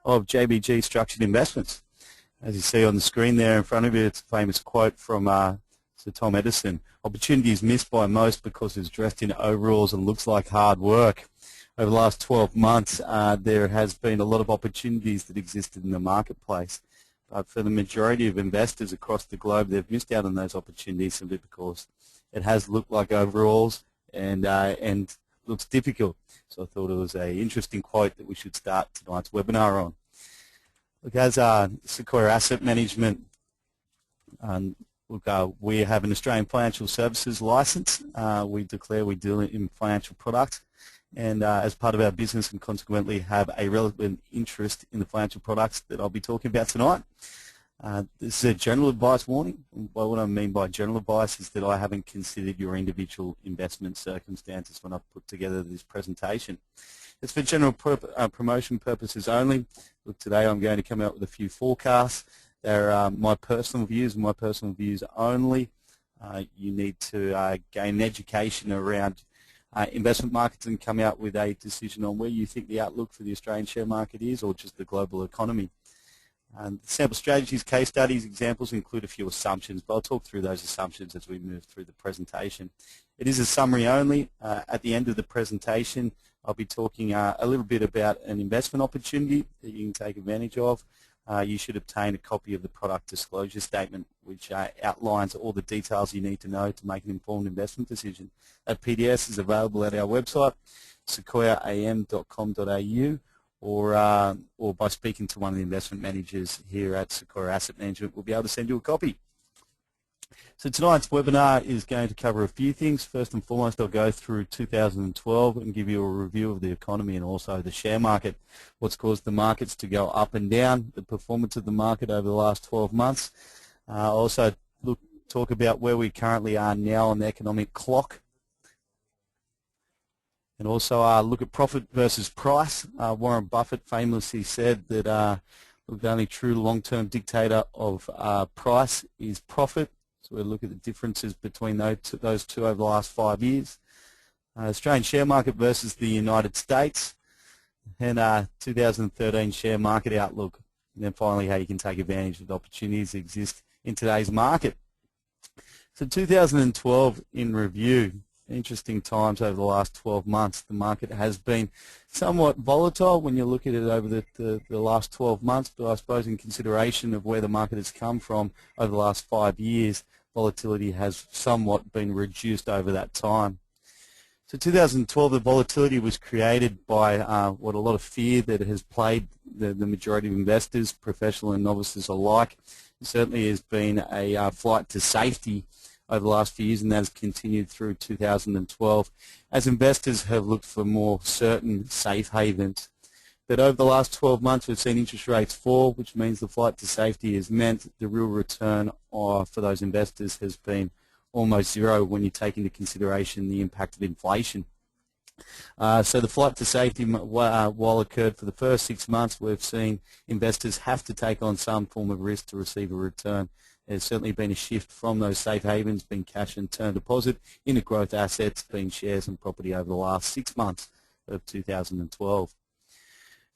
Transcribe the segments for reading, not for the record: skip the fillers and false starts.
of JBG Structured Investments. As you see on the screen there in front of you, it's a famous quote from Sir Tom Edison. Opportunity is missed by most because it's dressed in overalls and looks like hard work. Over the last 12 months, there has been a lot of opportunities that existed in the marketplace. But for the majority of investors across the globe, they've missed out on those opportunities simply because it has looked like overalls and looks difficult. So I thought it was an interesting quote that we should start tonight's webinar on. Look, as Sequoia Asset Management, we have an Australian Financial Services licence. We declare we deal in financial products, and as part of our business and consequently have a relevant interest in the financial products that I'll be talking about tonight. This is a general advice warning. By what I mean by general advice is that I haven't considered your individual investment circumstances when I've put together this presentation. It's for general promotion purposes only. Look, today I'm going to come out with a few forecasts. They're my personal views and my personal views only. You need to gain an education around investment markets and come out with a decision on where you think the outlook for the Australian share market is or just the global economy. Sample strategies, case studies, examples include a few assumptions, but I'll talk through those assumptions as we move through the presentation. It is a summary only. At the end of the presentation, I'll be talking a little bit about an investment opportunity that you can take advantage of. You should obtain a copy of the product disclosure statement, which outlines all the details you need to know to make an informed investment decision. That PDF is available at our website, sequoiaam.com.au, or by speaking to one of the investment managers here at Sequoia Asset Management, we'll be able to send you a copy. So tonight's webinar is going to cover a few things. First and foremost, I'll go through 2012 and give you a review of the economy and also the share market, what's caused the markets to go up and down, the performance of the market over the last 12 months. Also talk about where we currently are now on the economic clock, and also look at profit versus price. Warren Buffett famously said that the only true long-term dictator of price is profit. So we'll look at the differences between those two over the last 5 years. Australian share market versus the United States, and 2013 share market outlook. And then finally, how you can take advantage of the opportunities that exist in today's market. So 2012 in review. Interesting times over the last 12 months. The market has been somewhat volatile when you look at it over the last 12 months, but I suppose in consideration of where the market has come from over the last 5 years, volatility has somewhat been reduced over that time. So 2012, the volatility was created by what a lot of fear that has plagued the majority of investors, professional and novices alike. It certainly has been a flight to safety over the last few years, and that has continued through 2012 as investors have looked for more certain safe havens. But over the last 12 months, we've seen interest rates fall, which means the flight to safety has meant the real return for those investors has been almost zero when you take into consideration the impact of inflation. So the flight to safety, while occurred for the first 6 months, we've seen investors have to take on some form of risk to receive a return. There's certainly been a shift from those safe havens, being cash and term deposit, into growth assets, being shares and property over the last 6 months of 2012.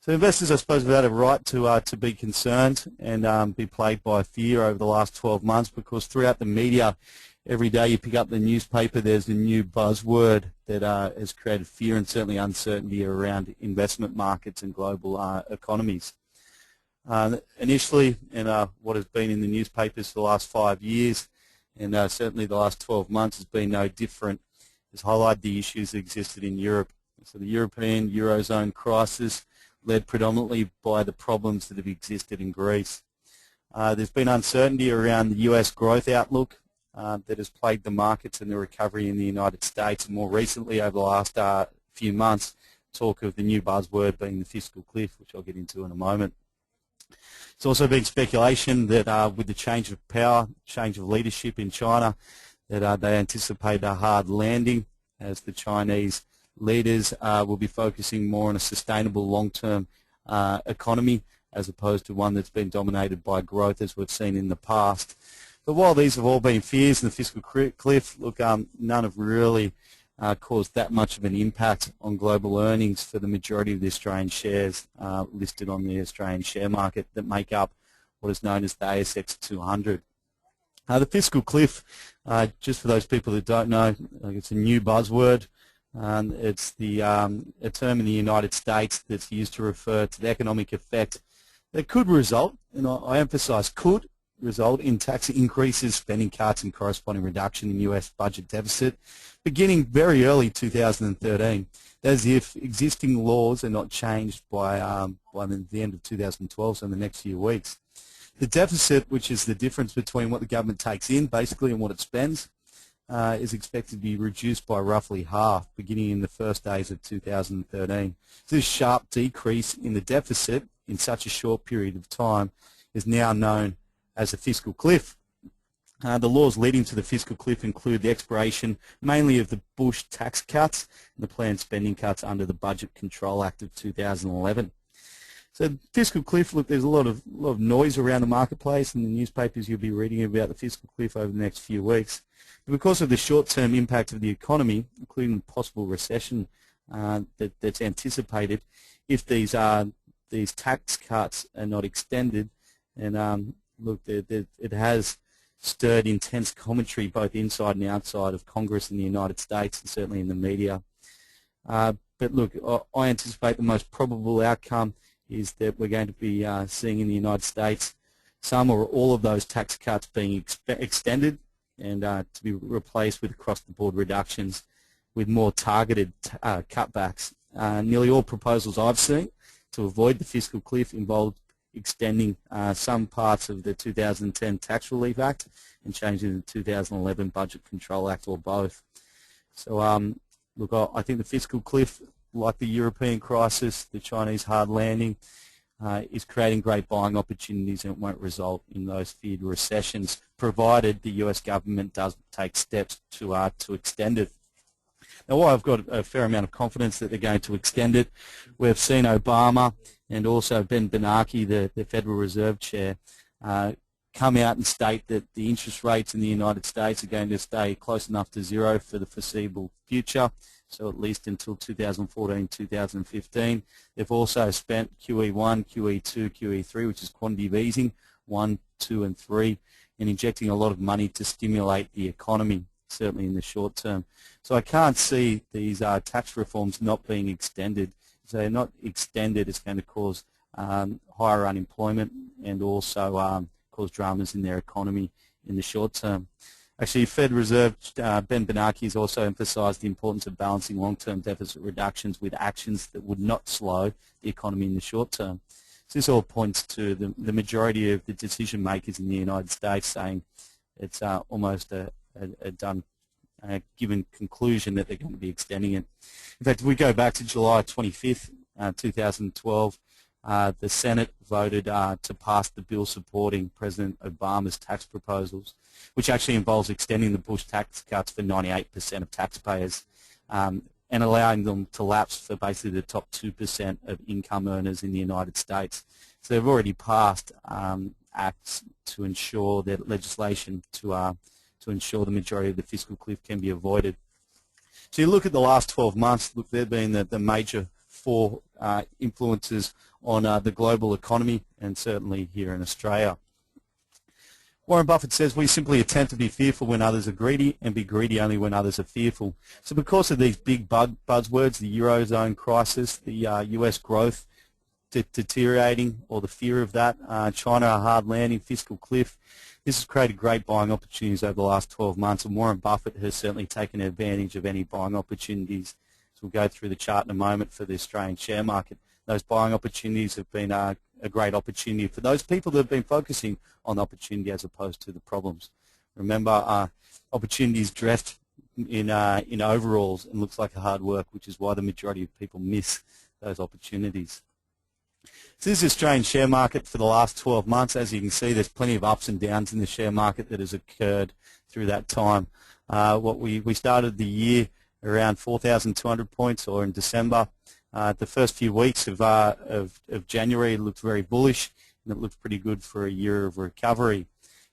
So investors, I suppose, have had a right to be concerned and be plagued by fear over the last 12 months, because throughout the media, every day you pick up the newspaper, there's a new buzzword that has created fear and certainly uncertainty around investment markets and global economies. Initially, and what has been in the newspapers for the last 5 years, and certainly the last 12 months has been no different, has highlighted the issues that existed in Europe. So the European Eurozone crisis led predominantly by the problems that have existed in Greece. There's been uncertainty around the US growth outlook that has plagued the markets and the recovery in the United States, and more recently over the last few months, talk of the new buzzword being the fiscal cliff, which I'll get into in a moment. It's also been speculation that with the change of power, change of leadership in China, that they anticipate a hard landing as the Chinese leaders will be focusing more on a sustainable long-term economy as opposed to one that's been dominated by growth as we've seen in the past. But while these have all been fears and the fiscal cliff, look, none have really caused that much of an impact on global earnings for the majority of the Australian shares listed on the Australian share market that make up what is known as the ASX 200. The fiscal cliff, just for those people that don't know, it's a new buzzword. It's a term in the United States that's used to refer to the economic effect that could result, and I emphasise could result, in tax increases, spending cuts and corresponding reduction in US budget deficit beginning very early 2013, as if existing laws are not changed by the end of 2012, so in the next few weeks. The deficit, which is the difference between what the government takes in basically and what it spends, is expected to be reduced by roughly half beginning in the first days of 2013. So this sharp decrease in the deficit in such a short period of time is now known as a fiscal cliff. The laws leading to the fiscal cliff include the expiration mainly of the Bush tax cuts and the planned spending cuts under the Budget Control Act of 2011. So fiscal cliff, look, there's a lot of noise around the marketplace, and the newspapers you'll be reading about the fiscal cliff over the next few weeks. But because of the short-term impact of the economy, including possible recession that's anticipated, if these tax cuts are not extended, and look, it has stirred intense commentary both inside and outside of Congress in the United States and certainly in the media. But look, I anticipate the most probable outcome is that we're going to be seeing in the United States some or all of those tax cuts being extended and to be replaced with across-the-board reductions with more targeted cutbacks. Nearly all proposals I've seen to avoid the fiscal cliff involved extending some parts of the 2010 Tax Relief Act and changing the 2011 Budget Control Act, or both. So look, I think the fiscal cliff, like the European crisis, the Chinese hard landing, is creating great buying opportunities, and it won't result in those feared recessions, provided the US government does take steps to extend it. Now, while I've got a fair amount of confidence that they're going to extend it, we've seen Obama and also Ben Bernanke, the Federal Reserve Chair, come out and state that the interest rates in the United States are going to stay close enough to zero for the foreseeable future, so at least until 2014, 2015. They've also spent QE1, QE2, QE3, which is quantitative easing, 1, 2 and 3, and injecting a lot of money to stimulate the economy, certainly in the short term. So I can't see these tax reforms not being extended. If they're not extended, it's going to cause higher unemployment and also cause dramas in their economy in the short term. Actually, Fed Reserve Ben Bernanke has also emphasised the importance of balancing long-term deficit reductions with actions that would not slow the economy in the short term. So this all points to the majority of the decision makers in the United States saying it's almost a done given conclusion that they're going to be extending it. In fact, if we go back to July 25th, 2012, the Senate voted to pass the bill supporting President Obama's tax proposals, which actually involves extending the Bush tax cuts for 98% of taxpayers and allowing them to lapse for basically the top 2% of income earners in the United States. So they've already passed acts to ensure that legislation to ensure the majority of the fiscal cliff can be avoided. So you look at the last 12 months, look, they've been the major four influences on the global economy and certainly here in Australia. Warren Buffett says we simply attempt to be fearful when others are greedy and be greedy only when others are fearful. So because of these big buzzwords, the Eurozone crisis, the US growth deteriorating or the fear of that, China a hard landing, fiscal cliff, this has created great buying opportunities over the last 12 months, and Warren Buffett has certainly taken advantage of any buying opportunities. So we'll go through the chart in a moment for the Australian share market. Those buying opportunities have been a great opportunity for those people that have been focusing on the opportunity as opposed to the problems. Remember, opportunities dressed in overalls and looks like a hard work, which is why the majority of people miss those opportunities. So this is the Australian share market for the last 12 months. As you can see, there's plenty of ups and downs in the share market that has occurred through that time. We started the year around 4,200 points, or in December. The first few weeks of January looked very bullish, and it looked pretty good for a year of recovery.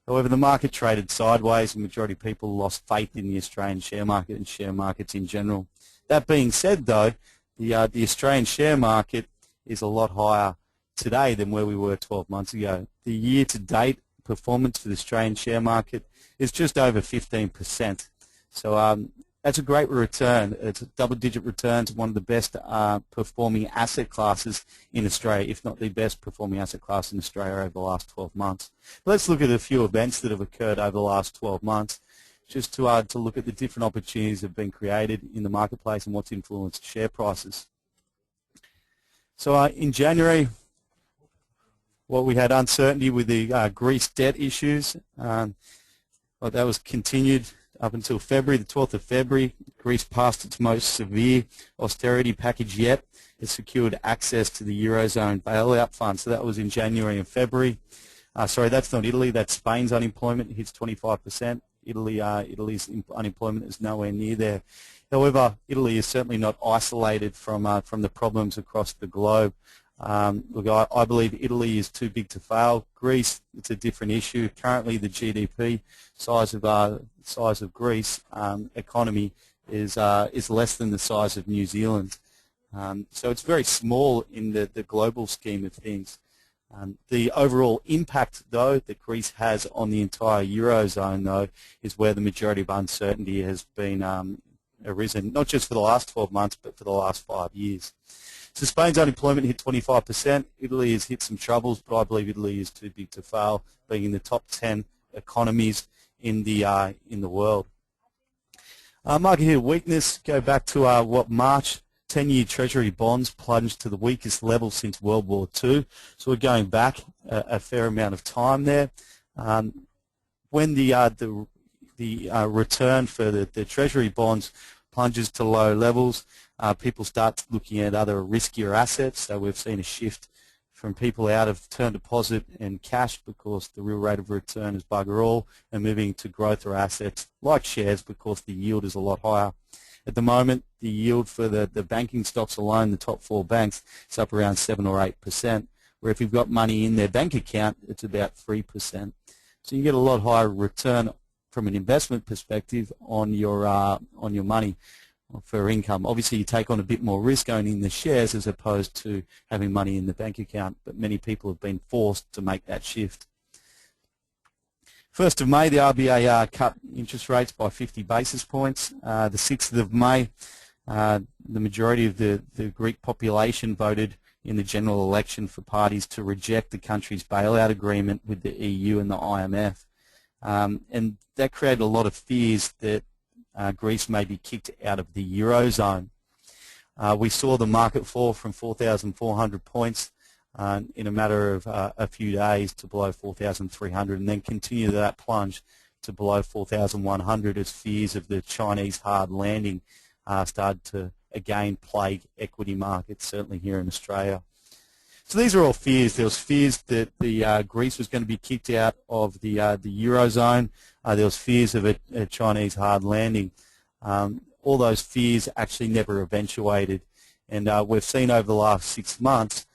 However, the market traded sideways. The majority of people lost faith in the Australian share market and share markets in general. That being said, though, the Australian share market is a lot higher today than where we were 12 months ago. The year-to-date performance for the Australian share market is just over 15%. So that's a great return. It's a double-digit return to one of the best performing asset classes in Australia, if not the best performing asset class in Australia over the last 12 months. But let's look at a few events that have occurred over the last 12 months, just to look at the different opportunities that have been created in the marketplace and what's influenced share prices. So in January, we had uncertainty with the Greece debt issues. That was continued up until February, the 12th of February. Greece passed its most severe austerity package yet. It secured access to the Eurozone bailout fund. So that was in January and February. Sorry, that's not Italy. That's Spain's unemployment. It hits 25%. Italy's unemployment is nowhere near there. However, Italy is certainly not isolated from the problems across the globe. Look, I believe Italy is too big to fail. Greece, it's a different issue. Currently, the GDP size of Greece economy is less than the size of New Zealand. So it's very small in the global scheme of things. The overall impact, though, that Greece has on the entire Eurozone, though, is where the majority of uncertainty has been arisen, not just for the last 12 months, but for the last 5 years. So Spain's unemployment hit 25%. Italy has hit some troubles, but I believe Italy is too big to fail, being in the top 10 economies in the world. Market here weakness, go back to March. 10-year Treasury bonds plunged to the weakest level since World War II. So we're going back a fair amount of time there. When the return for the Treasury bonds plunges to low levels, people start looking at other riskier assets. So we've seen a shift from people out of term deposit and cash because the real rate of return is bugger all, and moving to growth or assets like shares because the yield is a lot higher. At the moment, the yield for the banking stocks alone, the top 4 banks, is up around 7 or 8%, where if you've got money in their bank account, it's about 3%. So you get a lot higher return from an investment perspective on your money for income. Obviously, you take on a bit more risk owning the shares as opposed to having money in the bank account, but many people have been forced to make that shift. 1st of May, the RBA cut interest rates by 50 basis points. The 6th of May, the majority of the Greek population voted in the general election for parties to reject the country's bailout agreement with the EU and the IMF. And that created a lot of fears that Greece may be kicked out of the Eurozone. We saw the market fall from 4,400 points in a matter of a few days to below 4,300, and then continue that plunge to below 4,100 as fears of the Chinese hard landing started to again plague equity markets, certainly here in Australia. So these are all fears. There was fears that Greece was going to be kicked out of the Eurozone. There was fears of a Chinese hard landing. All those fears actually never eventuated, and we've seen over the last 6 months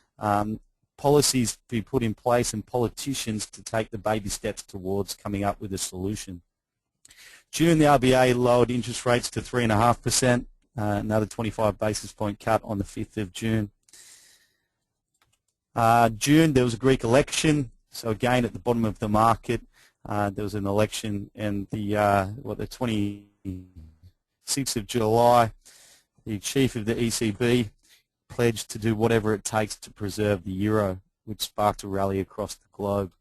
policies be put in place and politicians to take the baby steps towards coming up with a solution. June, the RBA lowered interest rates to 3.5%, another 25 basis point cut on the 5th of June. June, there was a Greek election, so again at the bottom of the market, there was an election, and the 26th of July, the chief of the ECB pledged to do whatever it takes to preserve the euro, which sparked a rally across the globe.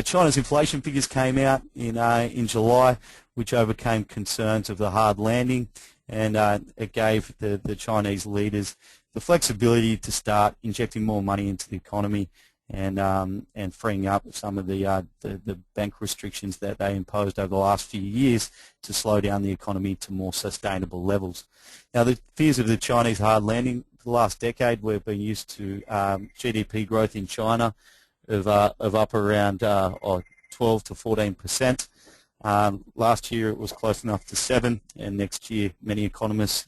China's inflation figures came out in July, which overcame concerns of the hard landing, and it gave the Chinese leaders the flexibility to start injecting more money into the economy and freeing up some of the bank restrictions that they imposed over the last few years to slow down the economy to more sustainable levels. Now, the fears of the Chinese hard landing, for the last decade we've been used to GDP growth in China of up around 12 to 14%. Last year it was close enough to 7%, and next year many economists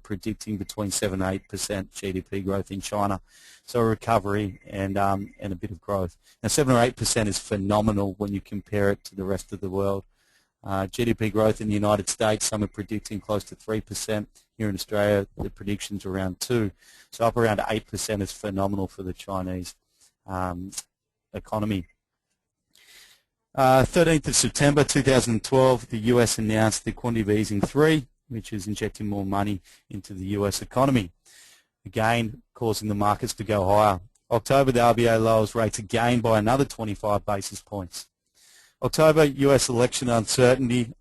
predicting between 7 and 8% GDP growth in China. So a recovery and a bit of growth. Now 7 or 8% is phenomenal when you compare it to the rest of the world. GDP growth in the United States, some are predicting close to 3%. Here in Australia, the prediction's around 2%. So up around 8% is phenomenal for the Chinese economy. 13th of September 2012, the US announced the quantitative easing 3, which is injecting more money into the US economy, again causing the markets to go higher. October, the RBA lowers rates again by another 25 basis points. October, US election uncertainty,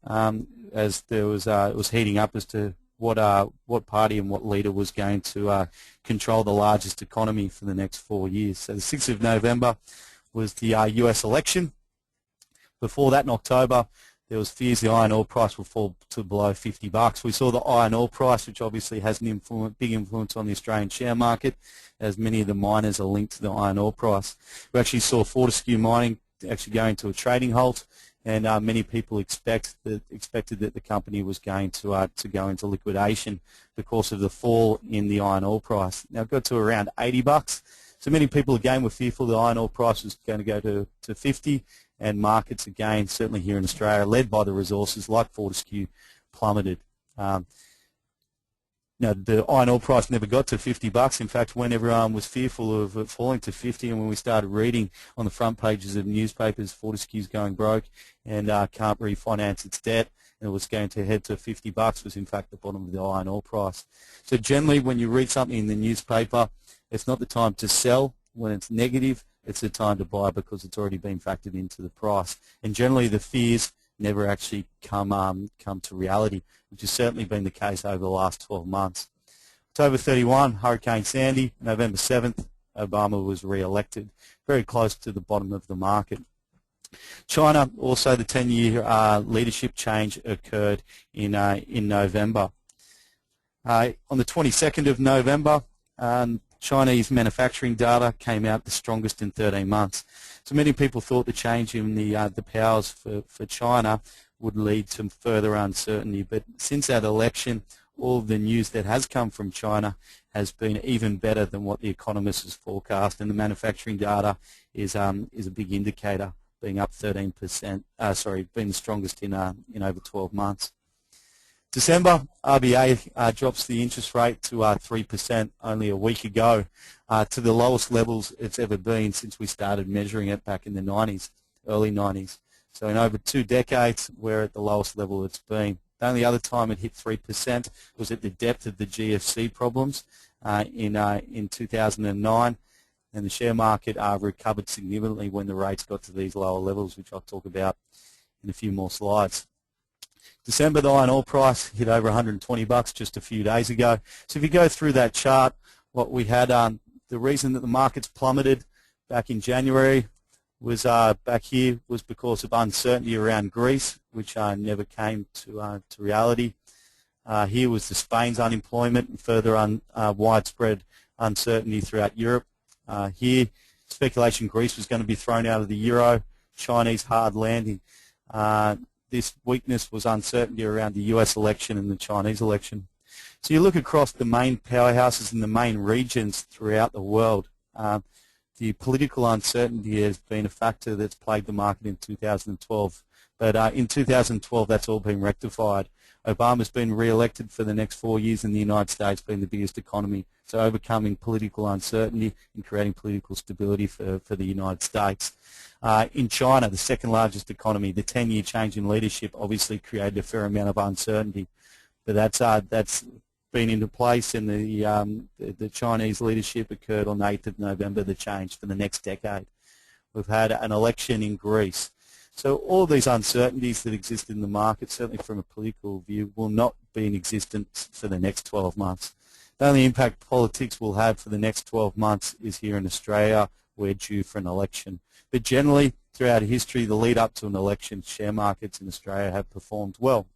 as there was it was heating up as to what party and what leader was going to control the largest economy for the next 4 years. So the 6th of November was the US election. Before that, in October, there was fears the iron ore price would fall to below $50. We saw the iron ore price, which obviously has an big influence on the Australian share market, as many of the miners are linked to the iron ore price. We actually saw Fortescue Mining actually go into a trading halt, and many people expected that the company was going to go into liquidation because of the fall in the iron ore price. Now it got to around $80. So many people again were fearful the iron ore price was going to go to 50, and markets again, certainly here in Australia, led by the resources like Fortescue, plummeted. Now the iron ore price never got to $50. In fact, when everyone was fearful of it falling to 50, and when we started reading on the front pages of newspapers, Fortescue's going broke and can't refinance its debt, and it was going to head to $50, was in fact the bottom of the iron ore price. So generally, when you read something in the newspaper, it's not the time to sell when it's negative. It's the time to buy because it's already been factored into the price. And generally, the fears never actually come to reality, which has certainly been the case over the last 12 months. October 31, Hurricane Sandy. November 7th, Obama was re-elected, very close to the bottom of the market. China, also the 10-year leadership change occurred in November. On the 22nd of November, Chinese manufacturing data came out the strongest in 13 months. So many people thought the change in the powers for China would lead to further uncertainty. But since that election, all of the news that has come from China has been even better than what the economists has forecast, and the manufacturing data is a big indicator, being up 13%. Being the strongest in over 12 months. December, RBA drops the interest rate to 3% only a week ago, to the lowest levels it's ever been since we started measuring it back in the 90s, early 90s. So in over 2 decades, we're at the lowest level it's been. The only other time it hit 3% was at the depth of the GFC problems in 2009, and the share market recovered significantly when the rates got to these lower levels, which I'll talk about in a few more slides. December, the iron ore price hit over $120 just a few days ago. So if you go through that chart, what we had, the reason that the markets plummeted back in January was back here was because of uncertainty around Greece, which never came to reality. Here was the Spain's unemployment and further widespread uncertainty throughout Europe. Here, speculation Greece was going to be thrown out of the euro, Chinese hard landing. This weakness was uncertainty around the US election and the Chinese election. So you look across the main powerhouses in the main regions throughout the world. The political uncertainty has been a factor that's plagued the market in 2012. But in 2012, that's all been rectified. Obama's been re-elected for the next 4 years, and the United States being the biggest economy. So overcoming political uncertainty and creating political stability for the United States. In China, the second largest economy, the 10-year change in leadership obviously created a fair amount of uncertainty. But that's been into place, and the Chinese leadership occurred on the 8th of November, the change for the next decade. We've had an election in Greece. So all of these uncertainties that exist in the market, certainly from a political view, will not be in existence for the next 12 months. The only impact politics will have for the next 12 months is here in Australia. We're due for an election. But generally, throughout history, the lead up to an election, share markets in Australia have performed well.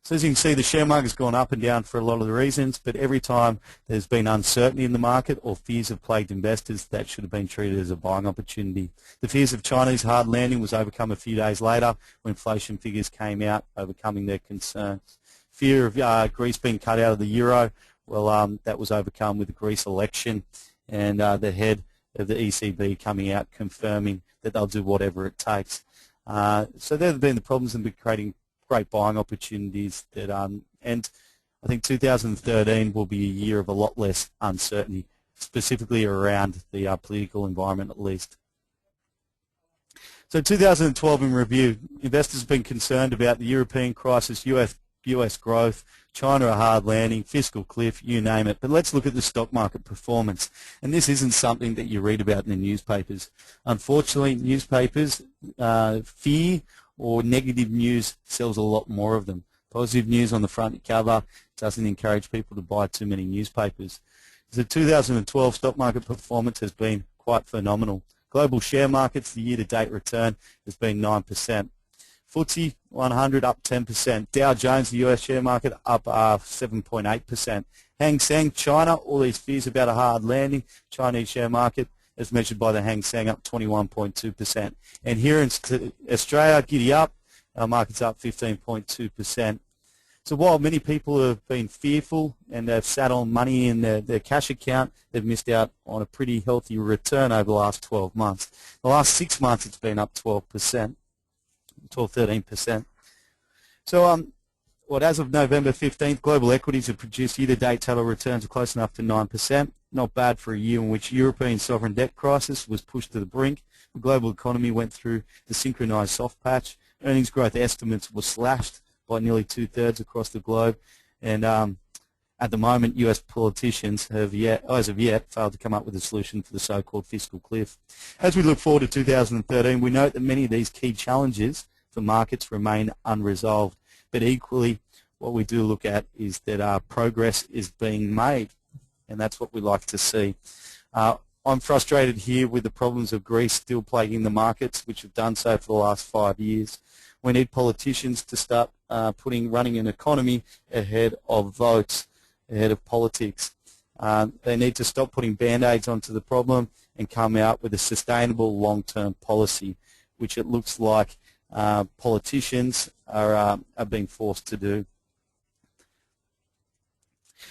So as you can see, the share market has gone up and down for a lot of the reasons, but every time there's been uncertainty in the market or fears have plagued investors, that should have been treated as a buying opportunity. The fears of Chinese hard landing was overcome a few days later when inflation figures came out, overcoming their concerns. fear of Greece being cut out of the euro, well, that was overcome with the Greece election, and the head of the ECB coming out confirming that they'll do whatever it takes. So there have been the problems and been creating great buying opportunities that, and I think 2013 will be a year of a lot less uncertainty, specifically around the political environment at least. So 2012 in review, investors have been concerned about the European crisis, US growth, China a hard landing, fiscal cliff, you name it. But let's look at the stock market performance. And this isn't something that you read about in the newspapers. Unfortunately, newspapers, fear or negative news sells a lot more of them. Positive news on the front cover doesn't encourage people to buy too many newspapers. The 2012 stock market performance has been quite phenomenal. Global share markets, the year-to-date return has been 9%. FTSE 100 up 10%. Dow Jones, the US share market, up 7.8%. Hang Seng, China, all these fears about a hard landing. Chinese share market, as measured by the Hang Seng, up 21.2%. And here in Australia, giddy up, our market's up 15.2%. So while many people have been fearful and they've sat on money in their cash account, they've missed out on a pretty healthy return over the last 12 months. The last 6 months, it's been up 12%. 13%. So as of November 15th, global equities have produced year-to-date total returns of close enough to 9%. Not bad for a year in which European sovereign debt crisis was pushed to the brink. The global economy went through the synchronized soft patch. Earnings growth estimates were slashed by nearly 2/3 across the globe. And at the moment, US politicians have as of yet, failed to come up with a solution for the so-called fiscal cliff. As we look forward to 2013, we note that many of these key challenges for markets remain unresolved. But equally, what we do look at is that progress is being made, and that's what we like to see. I'm frustrated here with the problems of Greece still plaguing the markets, which have done so for the last 5 years. We need politicians to start running an economy ahead of votes, ahead of politics. They need to stop putting band-aids onto the problem and come out with a sustainable long-term policy, which it looks like politicians are being forced to do.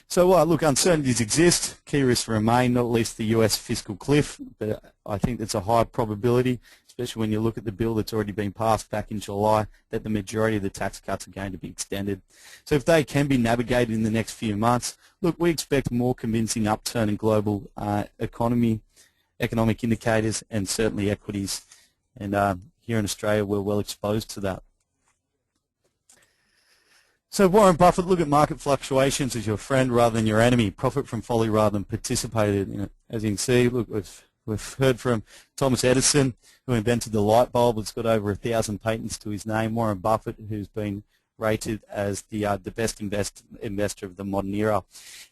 So look, uncertainties exist. Key risks remain, not least the US fiscal cliff, but I think it's a high probability, especially when you look at the bill that's already been passed back in July, that the majority of the tax cuts are going to be extended. So if they can be navigated in the next few months, look, we expect more convincing upturn in global economic indicators, and certainly equities. And here in Australia, we're well exposed to that. So Warren Buffett, look at market fluctuations as your friend rather than your enemy. Profit from folly rather than participated in it. As you can see, look, we've heard from Thomas Edison, who invented the light bulb. It's got over 1,000 patents to his name. Warren Buffett, who's been rated as the best investor of the modern era.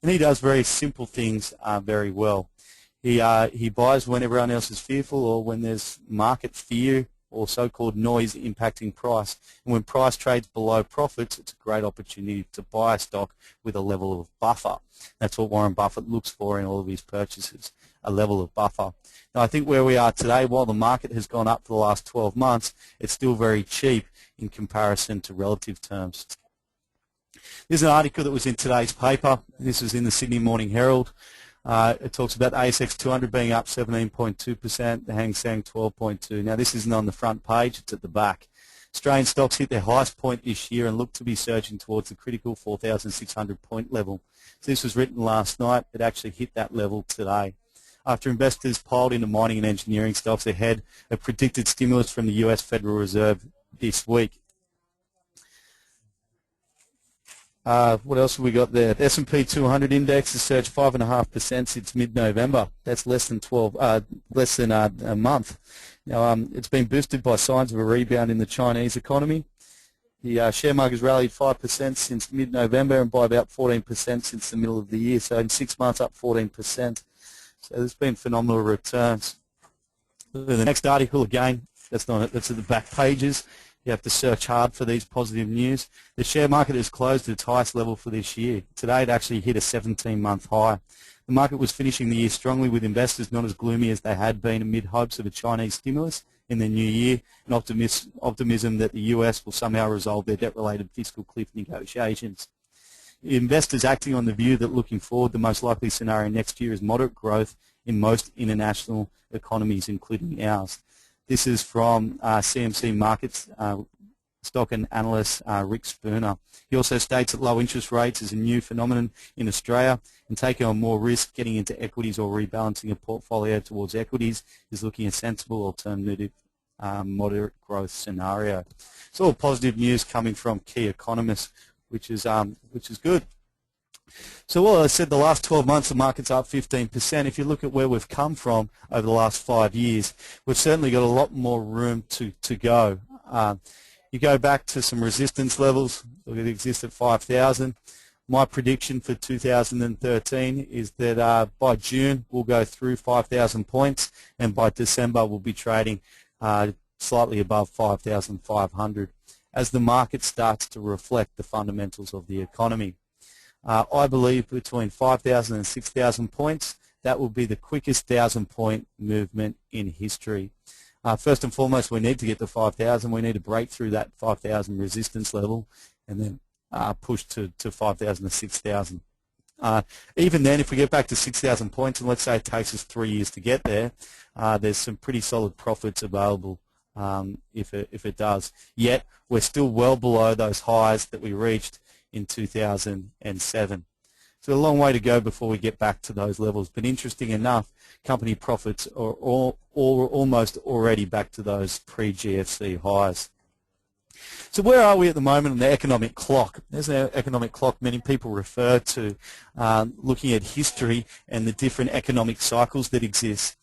And he does very simple things very well. He buys when everyone else is fearful, or when there's market fear or so-called noise impacting price. And when price trades below profits, it's a great opportunity to buy a stock with a level of buffer. That's what Warren Buffett looks for in all of his purchases, a level of buffer. Now, I think where we are today, while the market has gone up for the last 12 months, it's still very cheap in comparison to relative terms. There's an article that was in today's paper. This was in the Sydney Morning Herald. It talks about the ASX 200 being up 17.2%, the Hang Seng 12.2%. Now, this isn't on the front page, it's at the back. Australian stocks hit their highest point this year and look to be surging towards the critical 4,600 point level. So this was written last night. It actually hit that level today. After investors piled into mining and engineering stocks ahead of predicted stimulus from the US Federal Reserve this week. What else have we got there? The S&P 200 index has surged 5.5% since mid-November. That's less than a month. Now, it's been boosted by signs of a rebound in the Chinese economy. The share market has rallied 5% since mid-November and by about 14% since the middle of the year. So in 6 months, up 14%. So there's been phenomenal returns. The next article, again, that's at the back pages. You have to search hard for these positive news. The share market has closed at its highest level for this year. Today it actually hit a 17-month high. The market was finishing the year strongly, with investors not as gloomy as they had been amid hopes of a Chinese stimulus in the new year and optimism that the US will somehow resolve their debt-related fiscal cliff negotiations. investors acting on the view that looking forward, the most likely scenario next year is moderate growth in most international economies, including ours. This is from CMC Markets stock and analyst Rick Spooner. He also states that low interest rates is a new phenomenon in Australia, and taking on more risk, getting into equities or rebalancing a portfolio towards equities is looking a sensible alternative moderate growth scenario. It's all positive news coming from key economists, which is good. So well, I said the last 12 months the market's up 15%. If you look at where we've come from over the last 5 years, we've certainly got a lot more room to go. You go back to some resistance levels that exist at 5,000. My prediction for 2013 is that by June we'll go through 5,000 points, and by December we'll be trading slightly above 5,500 as the market starts to reflect the fundamentals of the economy. I believe between 5,000 and 6,000 points, that will be the quickest 1,000-point movement in history. First and foremost, we need to get to 5,000. We need to break through that 5,000 resistance level and then push to 5,000 to 6,000. Even then, if we get back to 6,000 points, and let's say it takes us 3 years to get there, there's some pretty solid profits available if it does. Yet, we're still well below those highs that we reached in 2007. So a long way to go before we get back to those levels. But interesting enough, company profits are almost already back to those pre-GFC highs. So where are we at the moment on the economic clock? There's an economic clock many people refer to, looking at history and the different economic cycles that exist.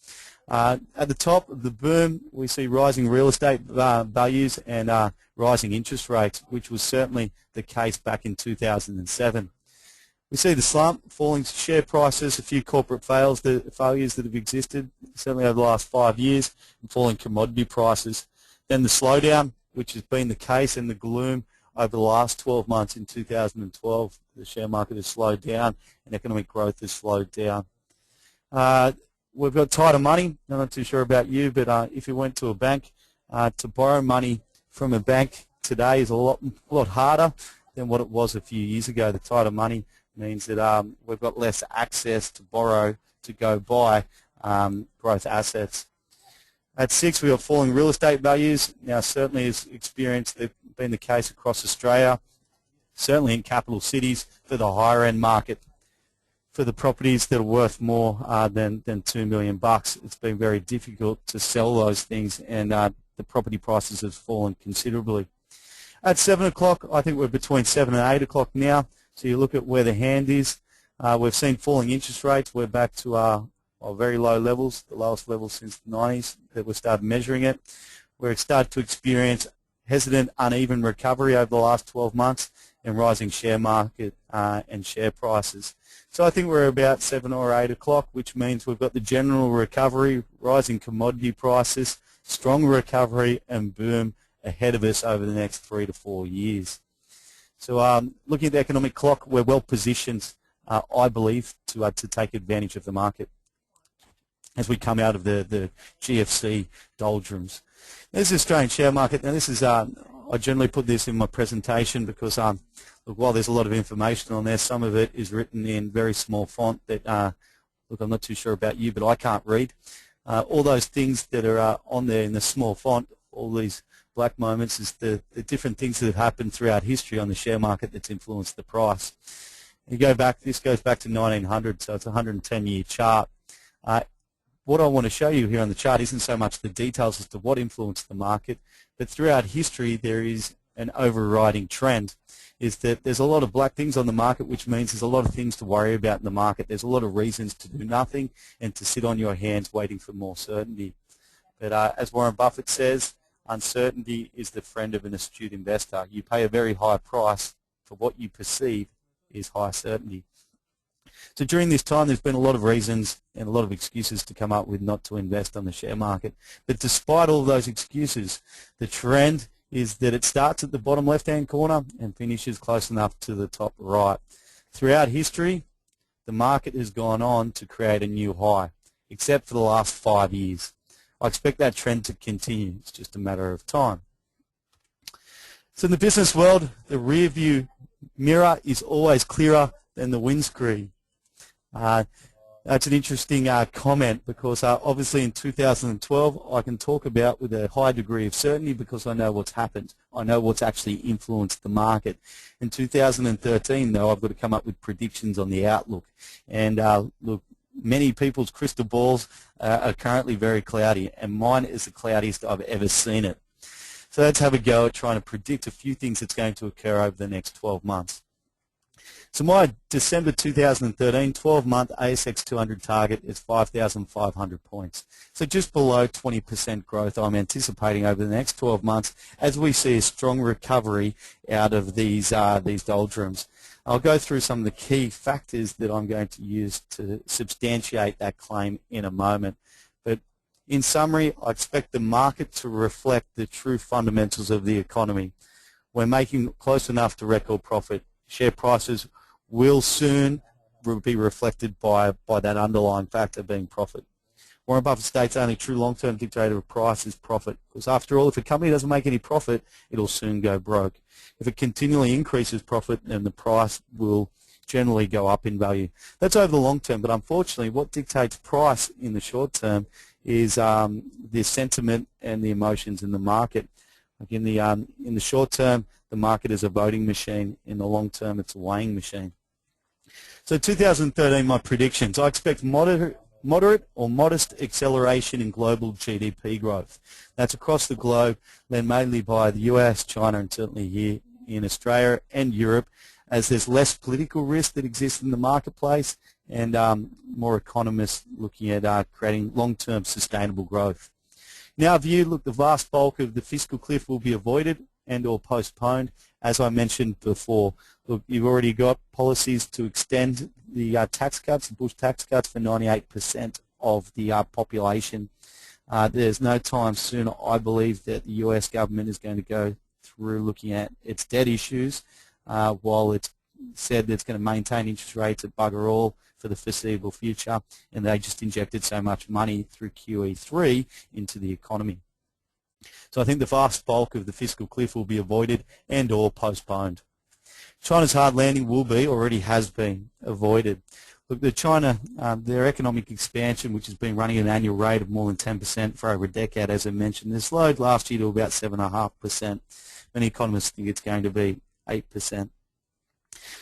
At the top of the boom, we see rising real estate values and rising interest rates, which was certainly the case back in 2007. We see the slump, falling share prices, a few corporate failures that have existed, certainly over the last 5 years, and falling commodity prices. Then the slowdown, which has been the case, and the gloom over the last 12 months. In 2012, the share market has slowed down and economic growth has slowed down. We've got tighter money. I'm not too sure about you, but if you went to a bank to borrow money from a bank today is a lot harder than what it was a few years ago. The tighter money means that we've got less access to borrow to go buy growth assets. At 6, we have falling real estate values. Now, certainly has been the case across Australia, certainly in capital cities for the higher end market. For the properties that are worth more than $2 million, it's been very difficult to sell those things, and the property prices have fallen considerably. At 7 o'clock, I think we're between 7 and 8 o'clock now. So you look at where the hand is. We've seen falling interest rates. We're back to our very low levels, the lowest levels since the 90s that we started measuring it. We're started to experience hesitant, uneven recovery over the last 12 months and rising share market and share prices. So I think we're about 7 or 8 o'clock, which means we've got the general recovery, rising commodity prices, strong recovery and boom ahead of us over the next 3 to 4 years. So looking at the economic clock, we're well positioned, I believe, to take advantage of the market as we come out of the GFC doldrums. This is the Australian share market. Now this is, I generally put this in my presentation because look, while there's a lot of information on there, some of it is written in very small font that, look, I'm not too sure about you, but I can't read. All those things that are on there in the small font, all these black moments, is the different things that have happened throughout history on the share market that's influenced the price. You go back, this goes back to 1900, so it's a 110-year chart. What I want to show you here on the chart isn't so much the details as to what influenced the market, but throughout history there is an overriding trend, is that there's a lot of black things on the market, which means there's a lot of things to worry about in the market. There's a lot of reasons to do nothing and to sit on your hands waiting for more certainty. But as Warren Buffett says, uncertainty is the friend of an astute investor. You pay a very high price for what you perceive is high certainty. So during this time, there's been a lot of reasons and a lot of excuses to come up with not to invest on the share market. But despite all those excuses, the trend is that it starts at the bottom left-hand corner and finishes close enough to the top right. Throughout history, the market has gone on to create a new high, except for the last 5 years. I expect that trend to continue. It's just a matter of time. So in the business world, the rear view Mirror is always clearer than the windscreen. That's an interesting comment because obviously in 2012 I can talk about with a high degree of certainty because I know what's happened. I know what's actually influenced the market. In 2013 though I've got to come up with predictions on the outlook. And look, many people's crystal balls are currently very cloudy and mine is the cloudiest I've ever seen it. So let's have a go at trying to predict a few things that's going to occur over the next 12 months. So my December 2013 12-month ASX 200 target is 5,500 points. So just below 20% growth I'm anticipating over the next 12 months as we see a strong recovery out of these doldrums. I'll go through some of the key factors that I'm going to use to substantiate that claim in a moment. But in summary, I expect the market to reflect the true fundamentals of the economy. We're making close enough to record profit. Share prices will soon be reflected by that underlying factor being profit. Warren Buffett states only true long-term dictator of price is profit. Because after all, if a company doesn't make any profit, it'll soon go broke. If it continually increases profit, then the price will generally go up in value. That's over the long term, but unfortunately what dictates price in the short term is the sentiment and the emotions in the market. Like in the short term, the market is a voting machine. In the long term, it's a weighing machine. So 2013, my predictions. I expect moderate or modest acceleration in global GDP growth. That's across the globe, led mainly by the US, China, and certainly here in Australia and Europe, as there's less political risk that exists in the marketplace and more economists looking at creating long-term sustainable growth. In our view, look, the vast bulk of the fiscal cliff will be avoided and or postponed. As I mentioned before, look, you've already got policies to extend the tax cuts, the Bush tax cuts for 98% of the population. There's no time soon, I believe, that the US government is going to go through looking at its debt issues while it's said that it's going to maintain interest rates at bugger all for the foreseeable future, and they just injected so much money through QE3 into the economy. So I think the vast bulk of the fiscal cliff will be avoided and or postponed. China's hard landing will be, already has been, avoided. Look, their economic expansion, which has been running at an annual rate of more than 10% for over a decade, as I mentioned, they slowed last year to about 7.5%. Many economists think it's going to be 8%.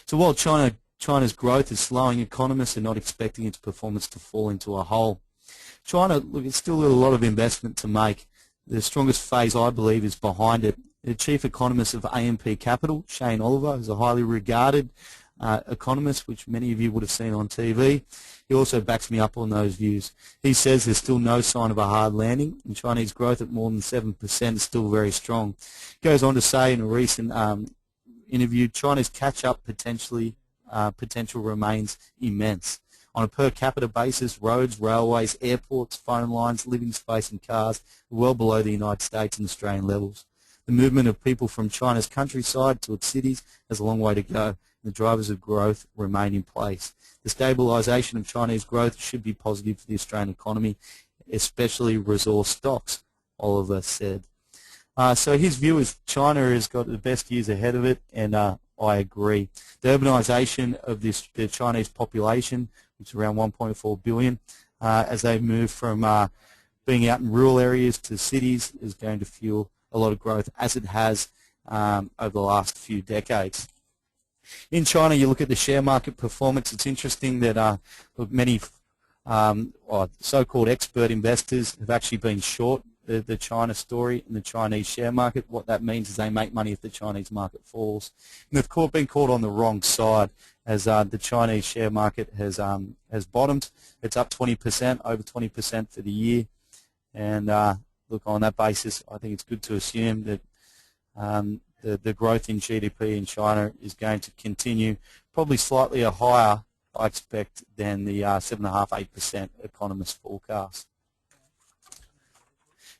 So while China's growth is slowing, economists are not expecting its performance to fall into a hole. China, look, it's still got a lot of investment to make. The strongest phase, I believe, is behind it. The chief economist of AMP Capital, Shane Oliver, is a highly regarded economist, which many of you would have seen on TV. He also backs me up on those views. He says there's still no sign of a hard landing, and Chinese growth at more than 7% is still very strong. He goes on to say in a recent interview, China's catch-up potential remains immense. On a per capita basis, roads, railways, airports, phone lines, living space and cars are well below the United States and Australian levels. The movement of people from China's countryside to its cities has a long way to go. The drivers of growth remain in place. The stabilisation of Chinese growth should be positive for the Australian economy, especially resource stocks, Oliver said. So his view is China has got the best years ahead of it, and I agree. The urbanisation of the Chinese population, which is around 1.4 billion, as they move from being out in rural areas to cities, is going to fuel a lot of growth, as it has over the last few decades. In China, you look at the share market performance. It's interesting that many so-called expert investors have actually been short the China story and the Chinese share market. What that means is they make money if the Chinese market falls. And they've been caught on the wrong side, as the Chinese share market has bottomed. It's up 20%, over 20% for the year. And look, on that basis, I think it's good to assume that the growth in GDP in China is going to continue, probably slightly higher, I expect, than the 7.5–8% economists forecast.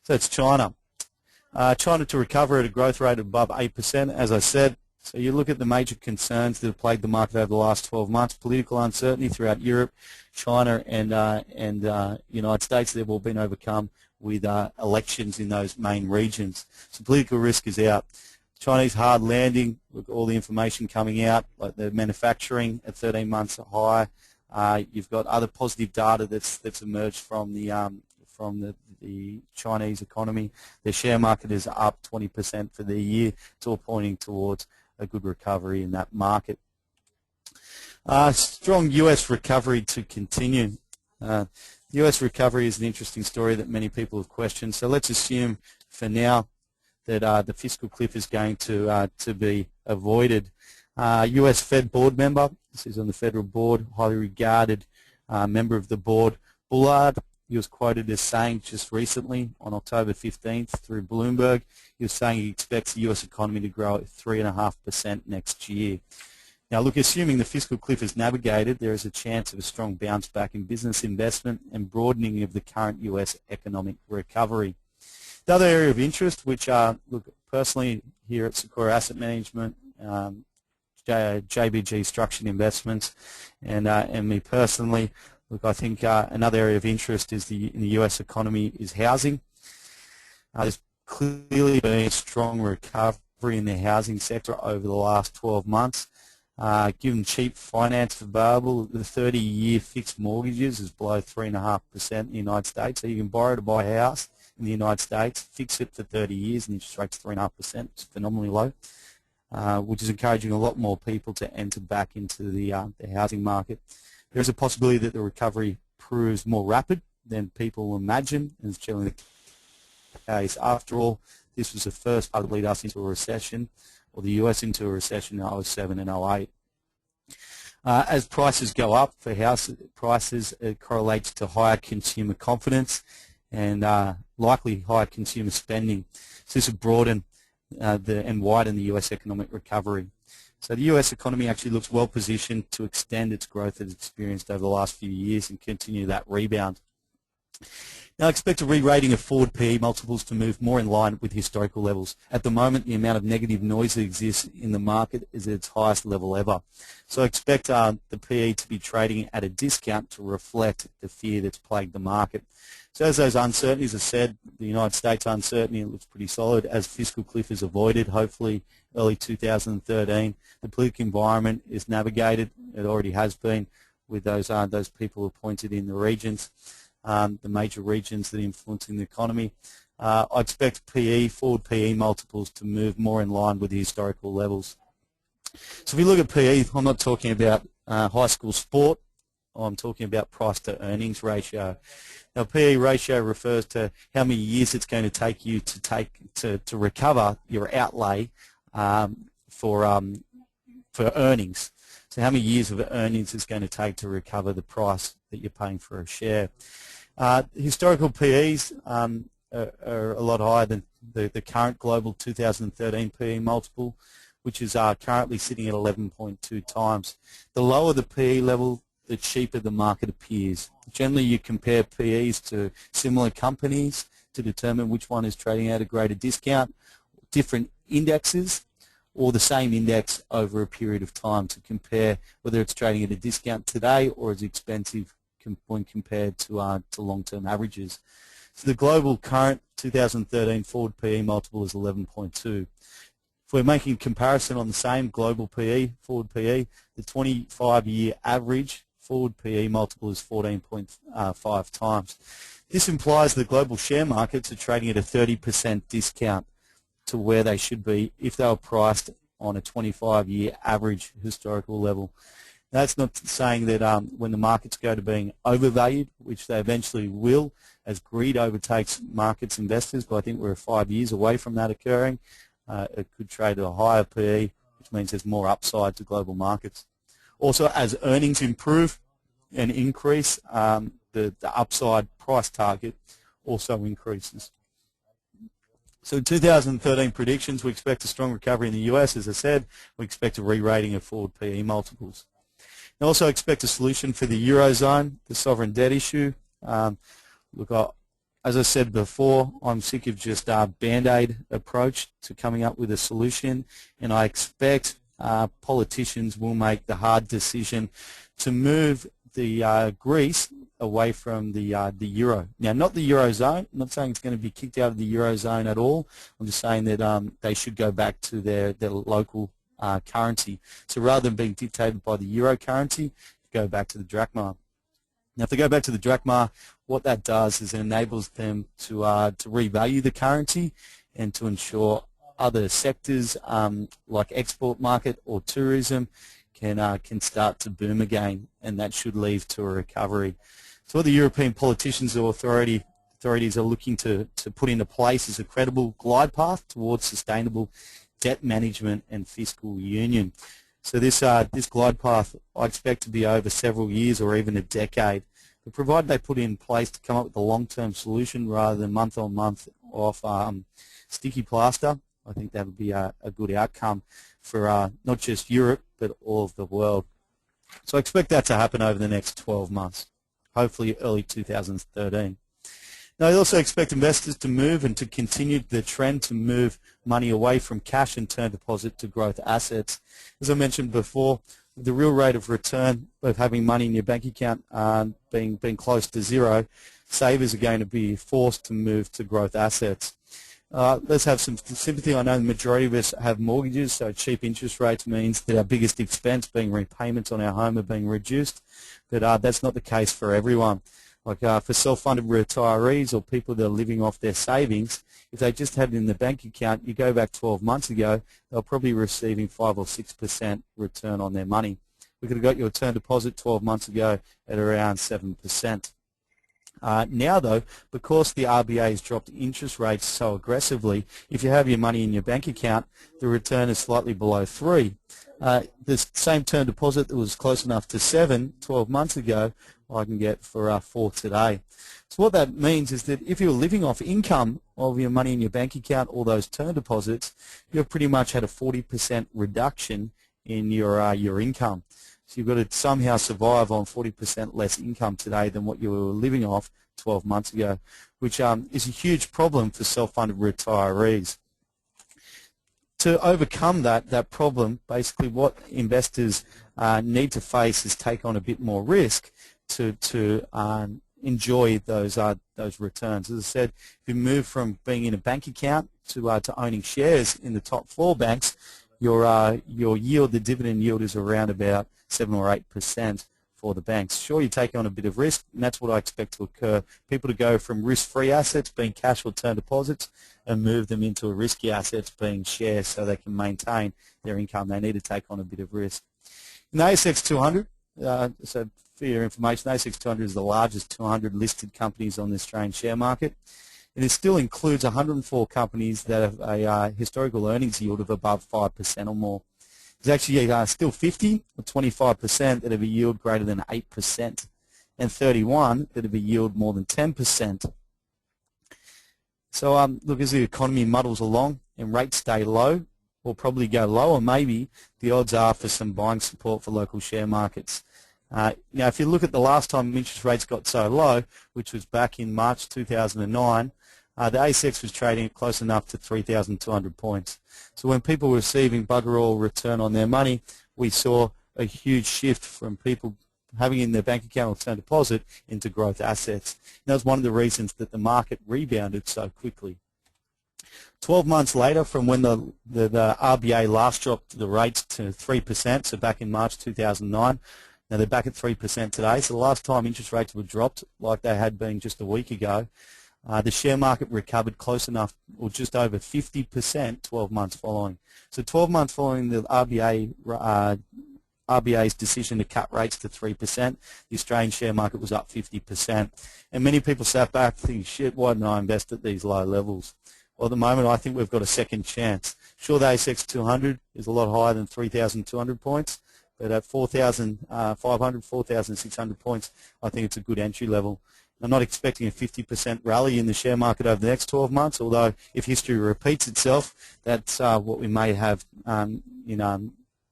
So it's China. China to recover at a growth rate of above 8%, as I said. So you look at the major concerns that have plagued the market over the last 12 months, political uncertainty throughout Europe, China and United States. They've all been overcome with elections in those main regions. So political risk is out. Chinese hard landing, look at all the information coming out, like the manufacturing at 13 months high. You've got other positive data that's emerged from the Chinese economy. Their share market is up 20% for the year. It's all pointing towards a good recovery in that market. Strong US recovery to continue. The US recovery is an interesting story that many people have questioned. So let's assume for now that the fiscal cliff is going to be avoided. US Fed board member, this is on the federal board, highly regarded member of the board, Bullard, he was quoted as saying just recently on October 15th through Bloomberg, he was saying he expects the US economy to grow at 3.5% next year. Now look, assuming the fiscal cliff is navigated, there is a chance of a strong bounce back in business investment and broadening of the current US economic recovery. The other area of interest, which look, personally here at Sequoia Asset Management, JBG Structured Investments, and me personally, look, I think another area of interest is in the US economy is housing. There's clearly been a strong recovery in the housing sector over the last 12 months. Given cheap finance available, the 30-year fixed mortgages is below 3.5% in the United States. So you can borrow to buy a house in the United States, fix it for 30 years, and the interest rate's 3.5%. It's phenomenally low, which is encouraging a lot more people to enter back into the housing market. There is a possibility that the recovery proves more rapid than people imagine, and it's generally the case. After all, this was the first part that lead us into a recession, or the US into a recession in 07 and 08. As prices go up for house prices, it correlates to higher consumer confidence and likely higher consumer spending. So this will broaden and widen the US economic recovery. So the US economy actually looks well positioned to extend its growth that it's experienced over the last few years and continue that rebound. Now I expect a re-rating of forward PE multiples to move more in line with historical levels. At the moment, the amount of negative noise that exists in the market is at its highest level ever. So I expect the PE to be trading at a discount to reflect the fear that's plagued the market. So as those uncertainties are said, the United States uncertainty looks pretty solid as fiscal cliff is avoided, hopefully early 2013. The political environment is navigated. It already has been with those people appointed in the regions. The major regions that are influencing the economy. I expect forward PE multiples to move more in line with the historical levels. So if we look at PE, I'm not talking about high school sport, I'm talking about price to earnings ratio. Now PE ratio refers to how many years it's going to take you to recover your outlay for earnings. So how many years of earnings it's going to take to recover the price that you're paying for a share. Historical PEs are a lot higher than the current global 2013 PE multiple, which is currently sitting at 11.2 times. The lower the PE level, the cheaper the market appears. Generally, you compare PEs to similar companies to determine which one is trading at a greater discount, different indexes, or the same index over a period of time to compare whether it's trading at a discount today or is expensive when compared to long-term averages. So the global current 2013 forward PE multiple is 11.2. If we're making a comparison on the same global PE, forward PE, the 25-year average forward PE multiple is 14.5 times. This implies the global share markets are trading at a 30% discount to where they should be if they were priced on a 25-year average historical level. That's not saying that when the markets go to being overvalued, which they eventually will, as greed overtakes markets investors, but I think we're 5 years away from that occurring. It could trade at a higher PE, which means there's more upside to global markets. Also, as earnings improve and increase, the upside price target also increases. So in 2013 predictions, we expect a strong recovery in the US. As I said, we expect a re-rating of forward PE multiples. I also expect a solution for the Eurozone, the sovereign debt issue. Look, as I said before, I'm sick of just a Band-Aid approach to coming up with a solution, and I expect politicians will make the hard decision to move Greece away from the euro. Now, not the eurozone. I'm not saying it's going to be kicked out of the eurozone at all. I'm just saying that they should go back to their local currency. So rather than being dictated by the euro currency, go back to the drachma. Now, if they go back to the drachma, what that does is it enables them to revalue the currency and to ensure other sectors like export market or tourism can start to boom again, and that should lead to a recovery. So what the European politicians or authorities are looking to put into place is a credible glide path towards sustainable debt management and fiscal union. So this glide path I expect to be over several years or even a decade. But provided they put in place to come up with a long-term solution rather than month-on-month off sticky plaster, I think that would be a good outcome for not just Europe but all of the world. So I expect that to happen over the next 12 months, hopefully early 2013. Now, I also expect investors to move and to continue the trend to move money away from cash and term deposit to growth assets. As I mentioned before, the real rate of return of having money in your bank account being close to zero, savers are going to be forced to move to growth assets. Let's have some sympathy. I know the majority of us have mortgages, so cheap interest rates means that our biggest expense, being repayments on our home, are being reduced. But that's not the case for everyone. Like for self-funded retirees or people that are living off their savings, if they just had it in the bank account, you go back 12 months ago, they're probably receiving 5 or 6% return on their money. We could have got your term deposit 12 months ago at around 7%. Now, though, because the RBA has dropped interest rates so aggressively, if you have your money in your bank account, the return is slightly below 3. The same term deposit that was close enough to 7 12 months ago, I can get for 4 today. So what that means is that if you're living off income of your money in your bank account or those term deposits, you've pretty much had a 40% reduction in your income. So you've got to somehow survive on 40% less income today than what you were living off 12 months ago, which is a huge problem for self-funded retirees. To overcome that problem, basically what investors need to face is take on a bit more risk to enjoy those returns. As I said, if you move from being in a bank account to owning shares in the top 4 banks, your yield, the dividend yield, is around about 7 or 8% for the banks. Sure, you take on a bit of risk, and that's what I expect to occur. People to go from risk-free assets, being cash or term deposits, and move them into risky assets, being shares, so they can maintain their income. They need to take on a bit of risk. In the ASX 200, so for your information, the ASX 200 is the largest 200 listed companies on the Australian share market. And it still includes 104 companies that have a historical earnings yield of above 5% or more. There's actually still 50 or 25% that have a yield greater than 8%, and 31 that have a yield more than 10%. So look, as the economy muddles along and rates stay low, or probably go lower maybe, the odds are for some buying support for local share markets. Now, if you look at the last time interest rates got so low, which was back in March 2009, the ASX was trading at close enough to 3,200 points. So when people were receiving bugger all return on their money, we saw a huge shift from people having in their bank account or term deposit into growth assets. And that was one of the reasons that the market rebounded so quickly. 12 months later, from when the RBA last dropped the rates to 3%, so back in March 2009, now they're back at 3% today. So the last time interest rates were dropped, like they had been just a week ago, the share market recovered close enough, or just over 50%, 12 months following. So 12 months following the RBA's decision to cut rates to 3%, the Australian share market was up 50%. And many people sat back thinking, shit, why didn't I invest at these low levels? Well, at the moment, I think we've got a second chance. Sure, the ASX 200 is a lot higher than 3,200 points, but at 4,500, 4,600 points, I think it's a good entry level. I'm not expecting a 50% rally in the share market over the next 12 months, although if history repeats itself, that's what we may have to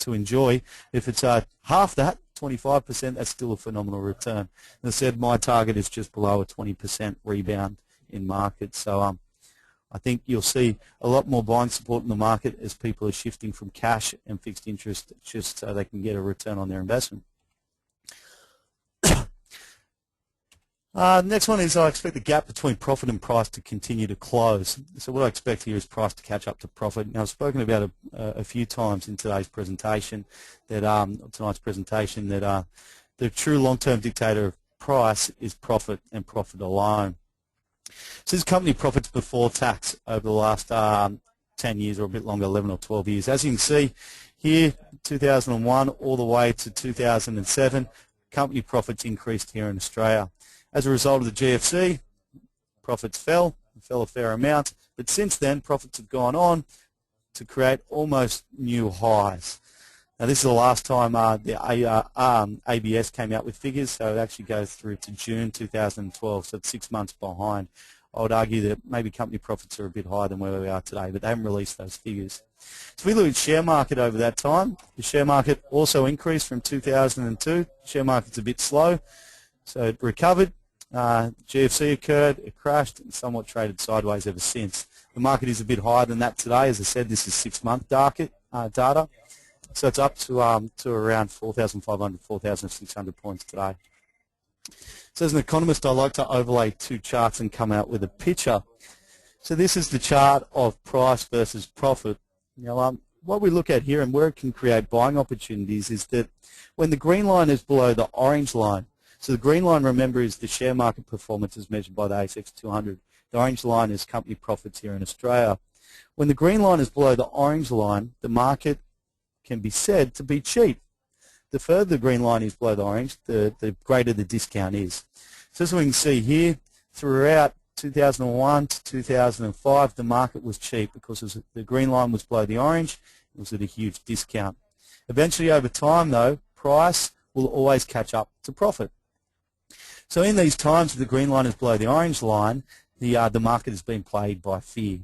enjoy. If it's half that, 25%, that's still a phenomenal return. As I said, my target is just below a 20% rebound in markets. So I think you'll see a lot more buying support in the market as people are shifting from cash and fixed interest just so they can get a return on their investment. Next one is I expect the gap between profit and price to continue to close. So what I expect here is price to catch up to profit. Now I've spoken about it a few times in today's presentation, that the true long-term dictator of price is profit and profit alone. So this company profits before tax over the last 10 years or a bit longer, 11 or 12 years. As you can see here, 2001 all the way to 2007, company profits increased here in Australia. As a result of the GFC, profits fell a fair amount, but since then profits have gone on to create almost new highs. Now this is the last time the ABS came out with figures, so it actually goes through to June 2012, so it's 6 months behind. I would argue that maybe company profits are a bit higher than where we are today, but they haven't released those figures. So if we look at share market over that time, the share market also increased from 2002. Share market's a bit slow, so it recovered. GFC occurred, it crashed, and somewhat traded sideways ever since. The market is a bit higher than that today. As I said, this is 6-month data. So it's up to around 4,500, 4,600 points today. So as an economist, I like to overlay two charts and come out with a picture. So this is the chart of price versus profit. What we look at here and where it can create buying opportunities is that when the green line is below the orange line, so the green line, remember, is the share market performance as measured by the ASX 200. The orange line is company profits here in Australia. When the green line is below the orange line, the market can be said to be cheap. The further the green line is below the orange, the greater the discount is. So as we can see here, throughout 2001 to 2005, the market was cheap because the green line was below the orange. It was at a huge discount. Eventually, over time, though, price will always catch up to profit. So in these times where the green line is below the orange line, the market has been plagued by fear.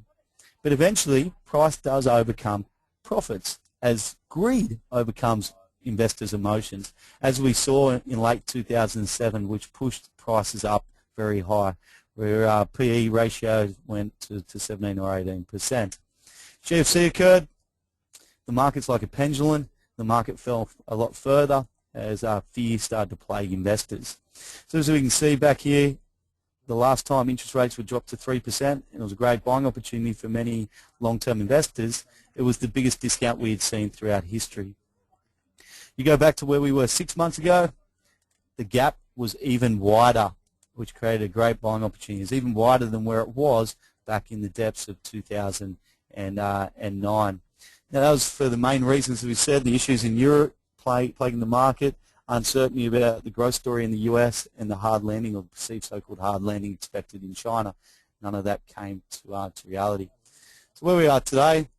But eventually, price does overcome profits as greed overcomes investors' emotions, as we saw in late 2007, which pushed prices up very high, where PE ratios went to 17 or 18%. GFC occurred. The market's like a pendulum. The market fell a lot further as fear started to plague investors. So as we can see back here, the last time interest rates were dropped to 3%, and it was a great buying opportunity for many long-term investors. It was the biggest discount we had seen throughout history. You go back to where we were 6 months ago, the gap was even wider, which created a great buying opportunity. It's even wider than where it was back in the depths of 2009. Now that was for the main reasons that we said, the issues in Europe plaguing the market, uncertainty about the growth story in the US, and the hard landing, or perceived so-called hard landing expected in China. None of that came to reality. So where we are today,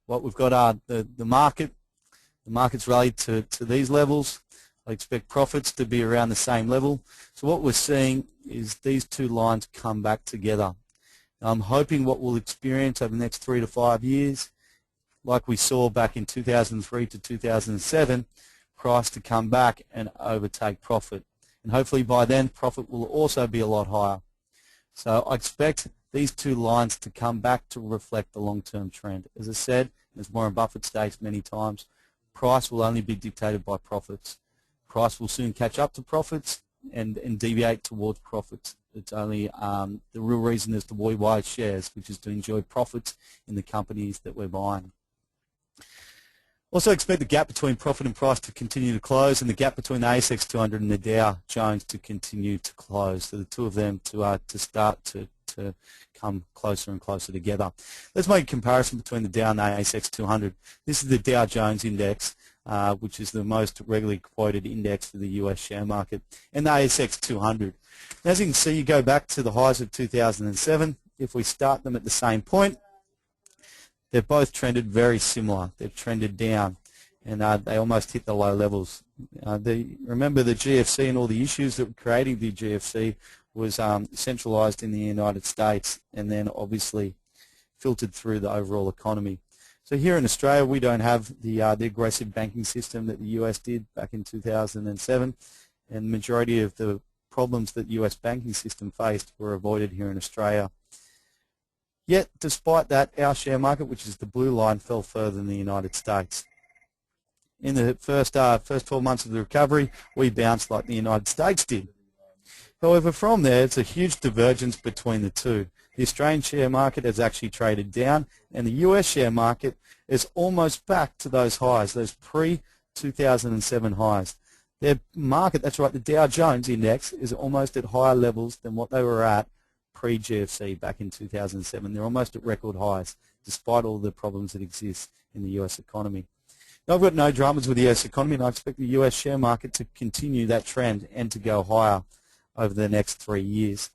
what we've got are the market. The market's rallied to these levels. I expect profits to be around the same level. So what we're seeing is these two lines come back together. Now I'm hoping what we'll experience over the next 3 to 5 years, like we saw back in 2003 to 2007, price to come back and overtake profit. And hopefully by then, profit will also be a lot higher. So I expect these two lines to come back to reflect the long-term trend. As I said, as Warren Buffett states many times, price will only be dictated by profits. Price will soon catch up to profits and deviate towards profits. It's only the real reason is to buy shares, which is to enjoy profits in the companies that we're buying. Also expect the gap between profit and price to continue to close, and the gap between the ASX 200 and the Dow Jones to continue to close. So the two of them to start to come closer and closer together. Let's make a comparison between the Dow and the ASX 200. This is the Dow Jones Index, which is the most regularly quoted index for the US share market, and the ASX 200. Now, as you can see, you go back to the highs of 2007. If we start them at the same point, they've both trended very similar. They've trended down, and they almost hit the low levels. Remember the GFC and all the issues that were creating the GFC was centralized in the United States and then obviously filtered through the overall economy. So here in Australia, we don't have the aggressive banking system that the US did back in 2007, and the majority of the problems that the US banking system faced were avoided here in Australia. Yet, despite that, our share market, which is the blue line, fell further than the United States. In the first 12 months of the recovery, we bounced like the United States did. However, from there, it's a huge divergence between the two. The Australian share market has actually traded down, and the US share market is almost back to those highs, those pre-2007 highs. Their market, that's right, the Dow Jones index is almost at higher levels than what they were at pre-GFC back in 2007. They're almost at record highs, despite all the problems that exist in the US economy. Now, I've got no dramas with the US economy, and I expect the US share market to continue that trend and to go higher over the next 3 years.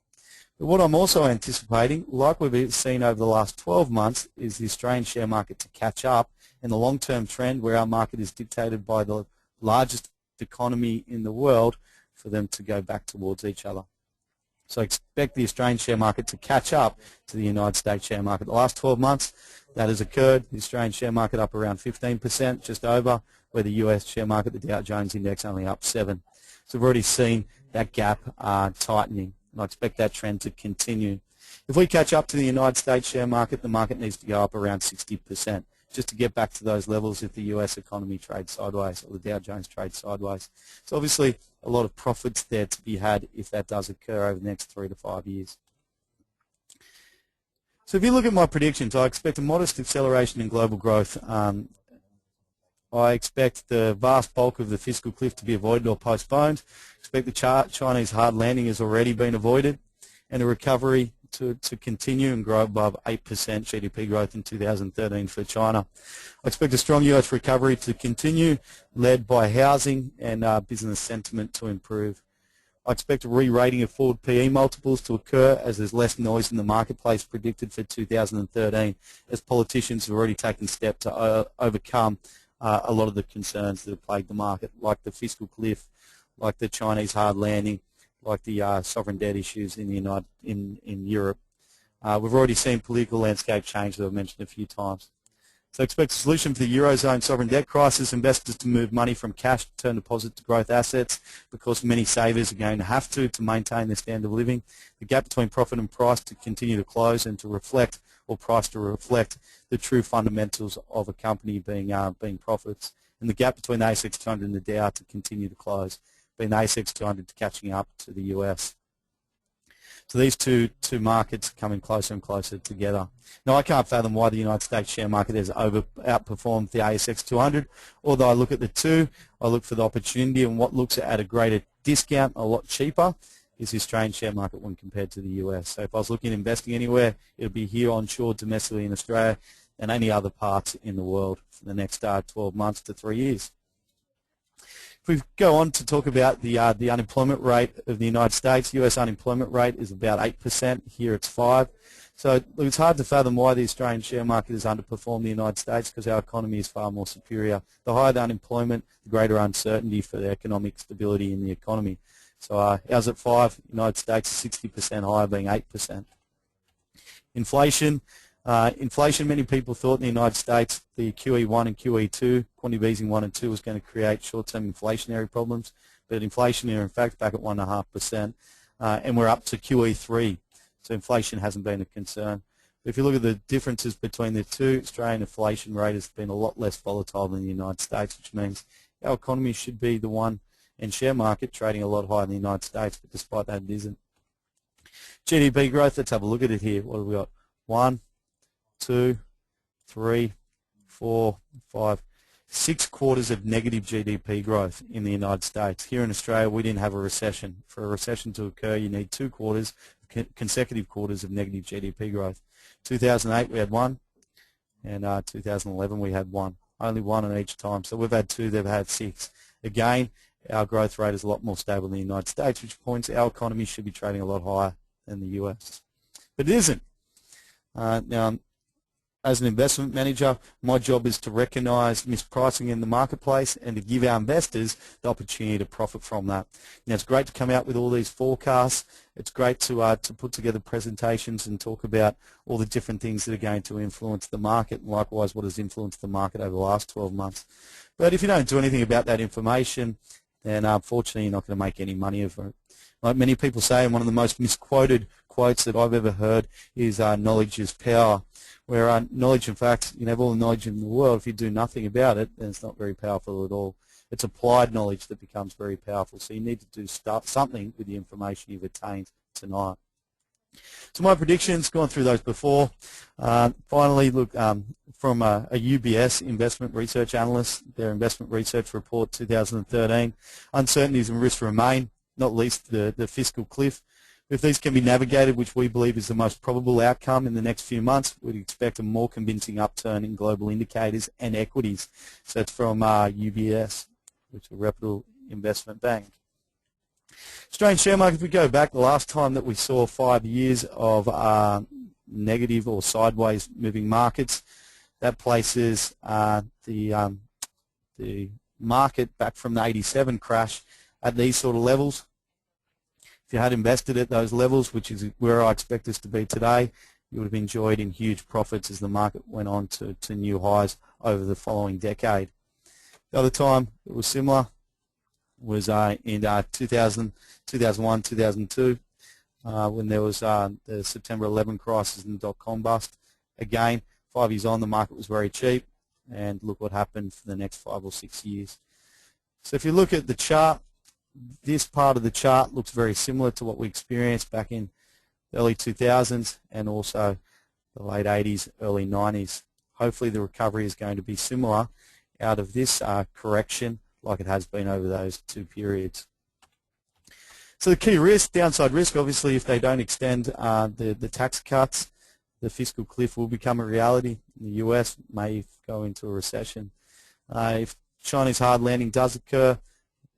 But what I'm also anticipating, like we've seen over the last 12 months, is the Australian share market to catch up, and the long-term trend where our market is dictated by the largest economy in the world for them to go back towards each other. So I expect the Australian share market to catch up to the United States share market. The last 12 months, that has occurred. The Australian share market up around 15%, just over, where the US share market, the Dow Jones index, only up 7%. So we've already seen that gap tightening, and I expect that trend to continue. If we catch up to the United States share market, the market needs to go up around 60% just to get back to those levels if the US economy trades sideways or the Dow Jones trades sideways. So obviously a lot of profits there to be had if that does occur over the next 3 to 5 years. So if you look at my predictions, I expect a modest acceleration in global growth. I expect the vast bulk of the fiscal cliff to be avoided or postponed. I expect the Chinese hard landing has already been avoided, and a recovery to continue and grow above 8% GDP growth in 2013 for China. I expect a strong US recovery to continue, led by housing and business sentiment to improve. I expect a re-rating of forward PE multiples to occur as there's less noise in the marketplace predicted for 2013, as politicians have already taken steps to overcome a lot of the concerns that have plagued the market, like the fiscal cliff, like the Chinese hard landing, like the sovereign debt issues in Europe. We've already seen political landscape change that I've mentioned a few times. So expect a solution for the Eurozone sovereign debt crisis, investors to move money from cash to term deposit to growth assets, because many savers are going to have to maintain their standard of living. The gap between profit and price to continue to close, and to reflect, or price to reflect, the true fundamentals of a company being profits. And the gap between the ASX 200 and the Dow to continue to close, being the ASX 200 catching up to the US. So these two markets are coming closer and closer together. Now, I can't fathom why the United States share market has outperformed the ASX 200. Although I look at the two, I look for the opportunity, and what looks at a greater discount, a lot cheaper, is the Australian share market when compared to the US. So if I was looking at investing anywhere, it would be here onshore domestically in Australia and any other parts in the world for the next 12 months to 3 years. If we go on to talk about the unemployment rate of the United States, US unemployment rate is about 8%. Here it's 5%. So look, it's hard to fathom why the Australian share market has underperformed the United States, because our economy is far more superior. The higher the unemployment, the greater uncertainty for the economic stability in the economy. So ours at 5%, United States is 60% higher, being 8%. Inflation. Inflation, many people thought in the United States the QE1 and QE2, quantitative easing 1 and 2, was going to create short-term inflationary problems, but inflation is in fact back at 1.5%, and we're up to QE3, so inflation hasn't been a concern. But if you look at the differences between the two, Australian inflation rate has been a lot less volatile than the United States, which means our economy should be the one, and share market trading a lot higher in the United States, but despite that it isn't. GDP growth, let's have a look at it here. What have we got? 1, 2, 3, 4, 5, 6 quarters of negative GDP growth in the United States. Here in Australia, we didn't have a recession. For a recession to occur, you need 2 quarters, consecutive quarters of negative GDP growth. 2008, we had 1, and 2011, we had 1. Only 1 in each time. So we've had 2, they've had 6. Again, our growth rate is a lot more stable in the United States, which points our economy should be trading a lot higher than the US. But it isn't. Now, as an investment manager, my job is to recognise mispricing in the marketplace and to give our investors the opportunity to profit from that. Now, it's great to come out with all these forecasts. It's great to put together presentations and talk about all the different things that are going to influence the market, and likewise what has influenced the market over the last 12 months. But if you don't do anything about that information, then unfortunately you're not going to make any money of it. Like many people say, and one of the most misquoted quotes that I've ever heard is knowledge is power. Where knowledge, in fact, you can have all the knowledge in the world. If you do nothing about it, then it's not very powerful at all. It's applied knowledge that becomes very powerful. So you need to do something with the information you've attained tonight. So my predictions, gone through those before. Finally, look, from a UBS investment research analyst, their investment research report 2013, uncertainties and risks remain, not least the fiscal cliff. If these can be navigated, which we believe is the most probable outcome in the next few months, we'd expect a more convincing upturn in global indicators and equities. So it's from UBS, which is a reputable investment bank. Australian share market, if we go back, the last time that we saw 5 years of negative or sideways moving markets, that places the market back from the 87 crash at these sort of levels. If you had invested at those levels, which is where I expect us to be today, you would have enjoyed in huge profits as the market went on to new highs over the following decade. The other time it was similar was in 2000, 2001, 2002, when there was the September 11 crisis and the dot-com bust. Again, 5 years on, the market was very cheap, and look what happened for the next 5 or 6 years. So if you look at the chart, this part of the chart looks very similar to what we experienced back in the early 2000s and also the late 80s, early 90s. Hopefully the recovery is going to be similar out of this correction like it has been over those two periods. So the key risk, downside risk, obviously if they don't extend the tax cuts, the fiscal cliff will become a reality. The US may go into a recession. If China's hard landing does occur,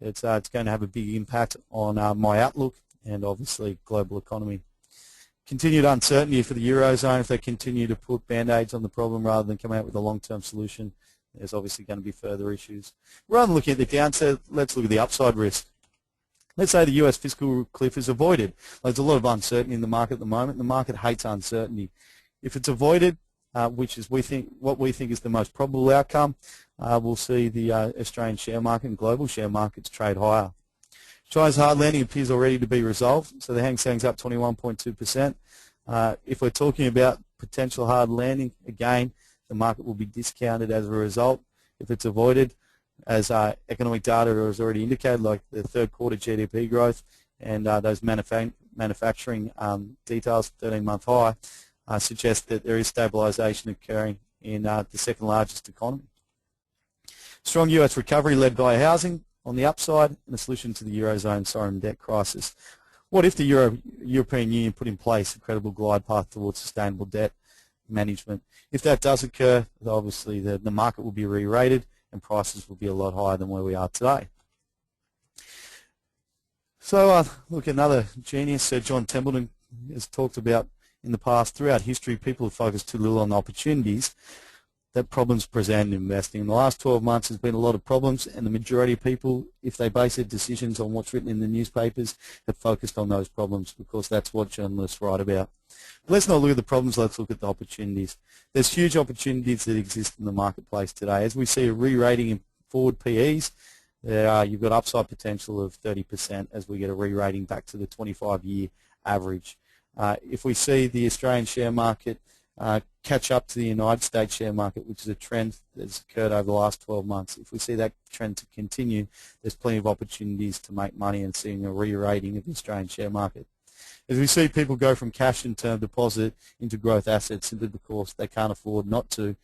it's going to have a big impact on my outlook and obviously global economy. Continued uncertainty for the Eurozone. If they continue to put band-aids on the problem rather than come out with a long-term solution, there's obviously going to be further issues. Rather than looking at the downside, let's look at the upside risk. Let's say the US fiscal cliff is avoided. There's a lot of uncertainty in the market at the moment. The market hates uncertainty. If it's avoided, which is what we think is the most probable outcome, we'll see the Australian share market and global share markets trade higher. China's hard landing appears already to be resolved, so the Hang Seng's up 21.2%. If we're talking about potential hard landing, again, the market will be discounted as a result. If it's avoided, as economic data has already indicated, like the third quarter GDP growth and those manufacturing details, 13-month high, suggest that there is stabilisation occurring in the second largest economy. Strong US recovery led by housing on the upside and a solution to the Eurozone sovereign debt crisis. What if the European Union put in place a credible glide path towards sustainable debt management? If that does occur, obviously the market will be re-rated and prices will be a lot higher than where we are today. So look, another genius, Sir John Templeton, has talked about in the past, throughout history, people have focused too little on the opportunities that problems present in investing. In the last 12 months, there's been a lot of problems, and the majority of people, if they base their decisions on what's written in the newspapers, have focused on those problems because that's what journalists write about. But let's not look at the problems, let's look at the opportunities. There's huge opportunities that exist in the marketplace today. As we see a re-rating in forward PEs, you've got upside potential of 30% as we get a re-rating back to the 25-year average. If we see the Australian share market catch up to the United States share market, which is a trend that's occurred over the last 12 months, if we see that trend to continue, there's plenty of opportunities to make money and seeing a re-rating of the Australian share market. As we see people go from cash and term deposit into growth assets simply because they can't afford not to,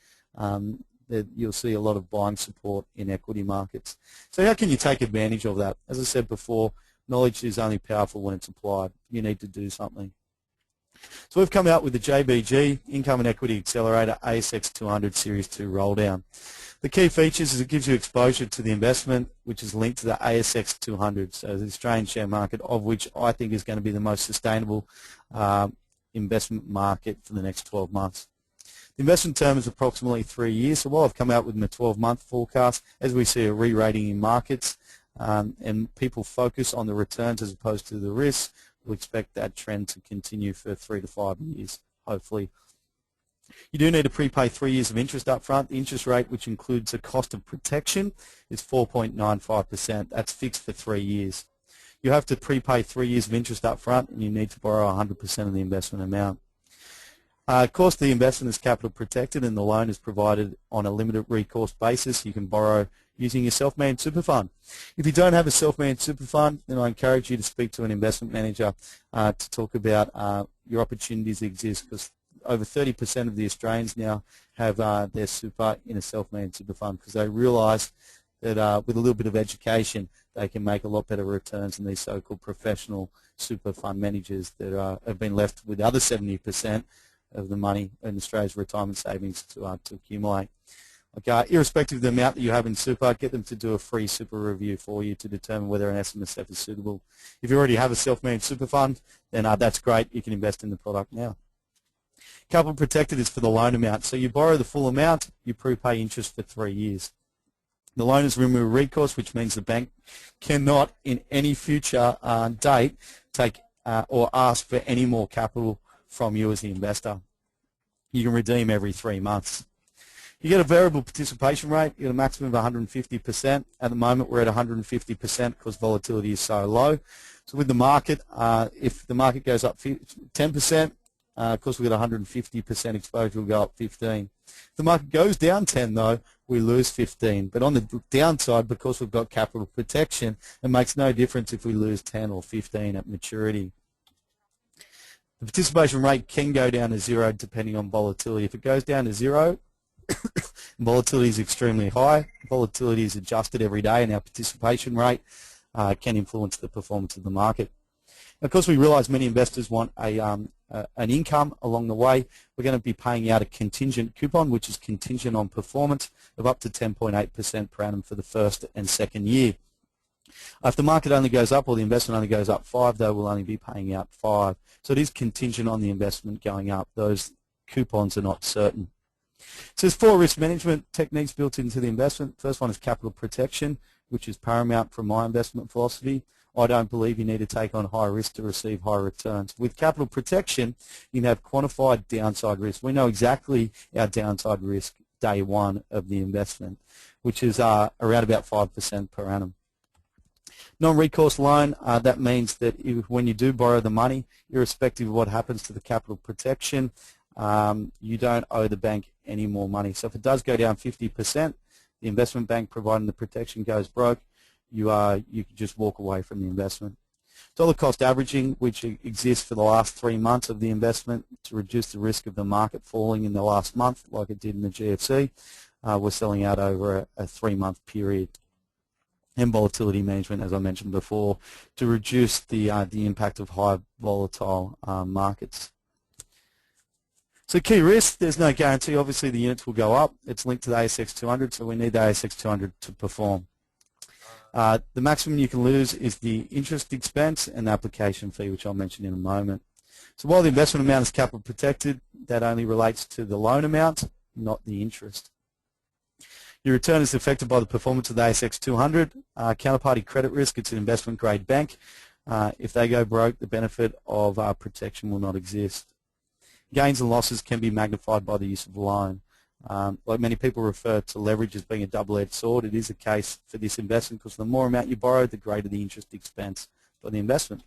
you'll see a lot of buying support in equity markets. So how can you take advantage of that? As I said before, knowledge is only powerful when it's applied. You need to do something. So we've come out with the JBG Income and Equity Accelerator ASX 200 Series 2 roll down. The key features is it gives you exposure to the investment, which is linked to the ASX 200, so the Australian share market, of which I think is going to be the most sustainable investment market for the next 12 months. The investment term is approximately 3 years, so while I've come out with my 12-month forecast, as we see a re-rating in markets and people focus on the returns as opposed to the risks, we'll expect that trend to continue for 3 to 5 years, hopefully. You do need to prepay 3 years of interest up front. The interest rate, which includes a cost of protection, is 4.95%. That's fixed for 3 years. You have to prepay 3 years of interest up front, and you need to borrow 100% of the investment amount. Of course, the investment is capital protected, and the loan is provided on a limited recourse basis. You can borrow using your self-managed super fund. If you don't have a self-managed super fund, then I encourage you to speak to an investment manager to talk about your opportunities that exist, because over 30% of the Australians now have their super in a self-managed super fund, because they realise that with a little bit of education they can make a lot better returns than these so-called professional super fund managers that have been left with the other 70% of the money in Australia's retirement savings to accumulate. Irrespective of the amount that you have in super, get them to do a free super review for you to determine whether an SMSF is suitable. If you already have a self-managed super fund, then that's great. You can invest in the product now. Capital protected is for the loan amount. So you borrow the full amount, you prepay interest for 3 years. The loan is removed recourse, which means the bank cannot in any future date take or ask for any more capital from you as the investor. You can redeem every 3 months. You get a variable participation rate. You get a maximum of 150%. At the moment, we're at 150% because volatility is so low. So with the market, if the market goes up 10%, of course we've got 150% exposure, we'll go up 15. If the market goes down 10 though, we lose 15. But on the downside, because we've got capital protection, it makes no difference if we lose 10 or 15 at maturity. The participation rate can go down to 0 depending on volatility. If it goes down to 0, volatility is extremely high. Volatility is adjusted every day, and our participation rate can influence the performance of the market. Of course, we realise many investors want an income along the way. We're going to be paying out a contingent coupon, which is contingent on performance, of up to 10.8% per annum for the first and second year. If the market only goes up or the investment only goes up 5, though, we'll only be paying out 5. So it is contingent on the investment going up. Those coupons are not certain. So there's 4 risk management techniques built into the investment. First one is capital protection, which is paramount from my investment philosophy. I don't believe you need to take on high risk to receive high returns. With capital protection, you can have quantified downside risk. We know exactly our downside risk day one of the investment, which is around about 5% per annum. Non-recourse loan, that means that when you do borrow the money, irrespective of what happens to the capital protection, you don't owe the bank any more money. So if it does go down 50%, the investment bank, providing the protection goes broke, you can just walk away from the investment. Dollar cost averaging, which exists for the last 3 months of the investment to reduce the risk of the market falling in the last month, like it did in the GFC. We're selling out over a 3-month period. And volatility management, as I mentioned before, to reduce the impact of high volatile markets. So key risk, there's no guarantee. Obviously, the units will go up. It's linked to the ASX 200, so we need the ASX 200 to perform. The maximum you can lose is the interest expense and the application fee, which I'll mention in a moment. So while the investment amount is capital protected, that only relates to the loan amount, not the interest. Your return is affected by the performance of the ASX 200. Counterparty credit risk, it's an investment grade bank. If they go broke, the benefit of protection will not exist. Gains and losses can be magnified by the use of a loan. Like many people refer to leverage as being a double-edged sword, it is a case for this investment because the more amount you borrow, the greater the interest expense for the investment.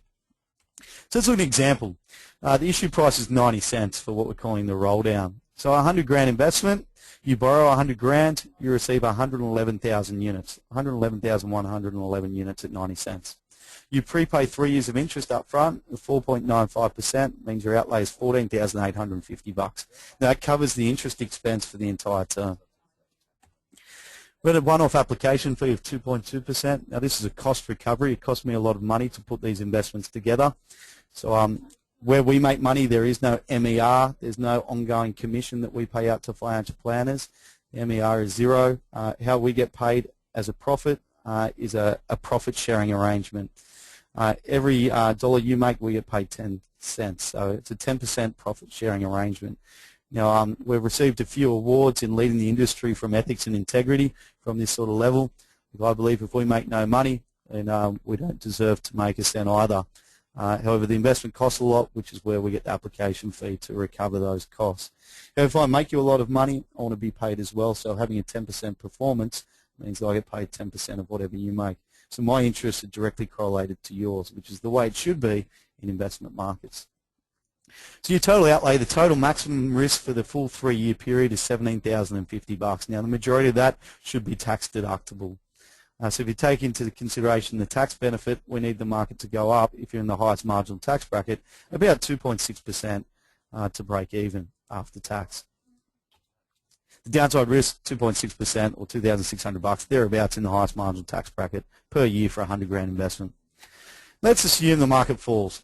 So let's look at an example. The issue price is 90 cents for what we're calling the roll down. So 100 grand investment, you borrow 100 grand, you receive 111,000 units, 111,111 units at 90 cents. You prepay 3 years of interest up front, 4.95% means your outlay is $14,850. Now that covers the interest expense for the entire term. We had a one-off application fee of 2.2%. Now this is a cost recovery. It cost me a lot of money to put these investments together. So where we make money, there is no MER. There's no ongoing commission that we pay out to financial planners. The MER is 0. How we get paid as a profit is a profit sharing arrangement. Every dollar you make, we get paid 10 cents. So it's a 10% profit sharing arrangement. Now, we've received a few awards in leading the industry from ethics and integrity from this sort of level. I believe if we make no money, then we don't deserve to make a cent either. However, the investment costs a lot, which is where we get the application fee to recover those costs. If I make you a lot of money, I want to be paid as well. So having a 10% performance means that I get paid 10% of whatever you make. So my interests are directly correlated to yours, which is the way it should be in investment markets. So your total outlay, the total maximum risk for the full 3-year period is $17,050. Now the majority of that should be tax deductible. So if you take into consideration the tax benefit, we need the market to go up, if you're in the highest marginal tax bracket, about 2.6% to break even after tax. The downside risk, 2.6% or $2,600, thereabouts in the highest marginal tax bracket per year for a 100 grand investment. Let's assume the market falls.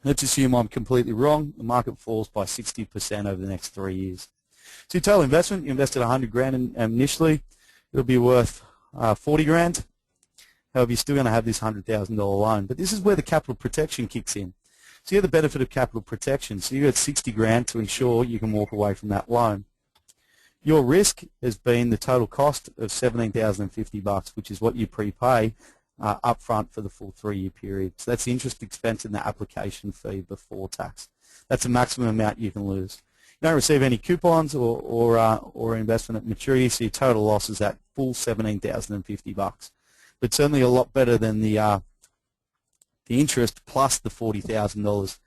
Let's assume I'm completely wrong. The market falls by 60% over the next 3 years. So your total investment, you invested 100 grand initially, it'll be worth 40 grand. However, you're still going to have this $100,000 loan. But this is where the capital protection kicks in. So you have the benefit of capital protection. So you've got 60 grand to ensure you can walk away from that loan. Your risk has been the total cost of $17,050, which is what you prepay up front for the full 3-year period. So that's the interest expense and the application fee before tax. That's the maximum amount you can lose. You don't receive any coupons or investment at maturity, so your total loss is that full $17,050. But certainly a lot better than the interest plus the $40,000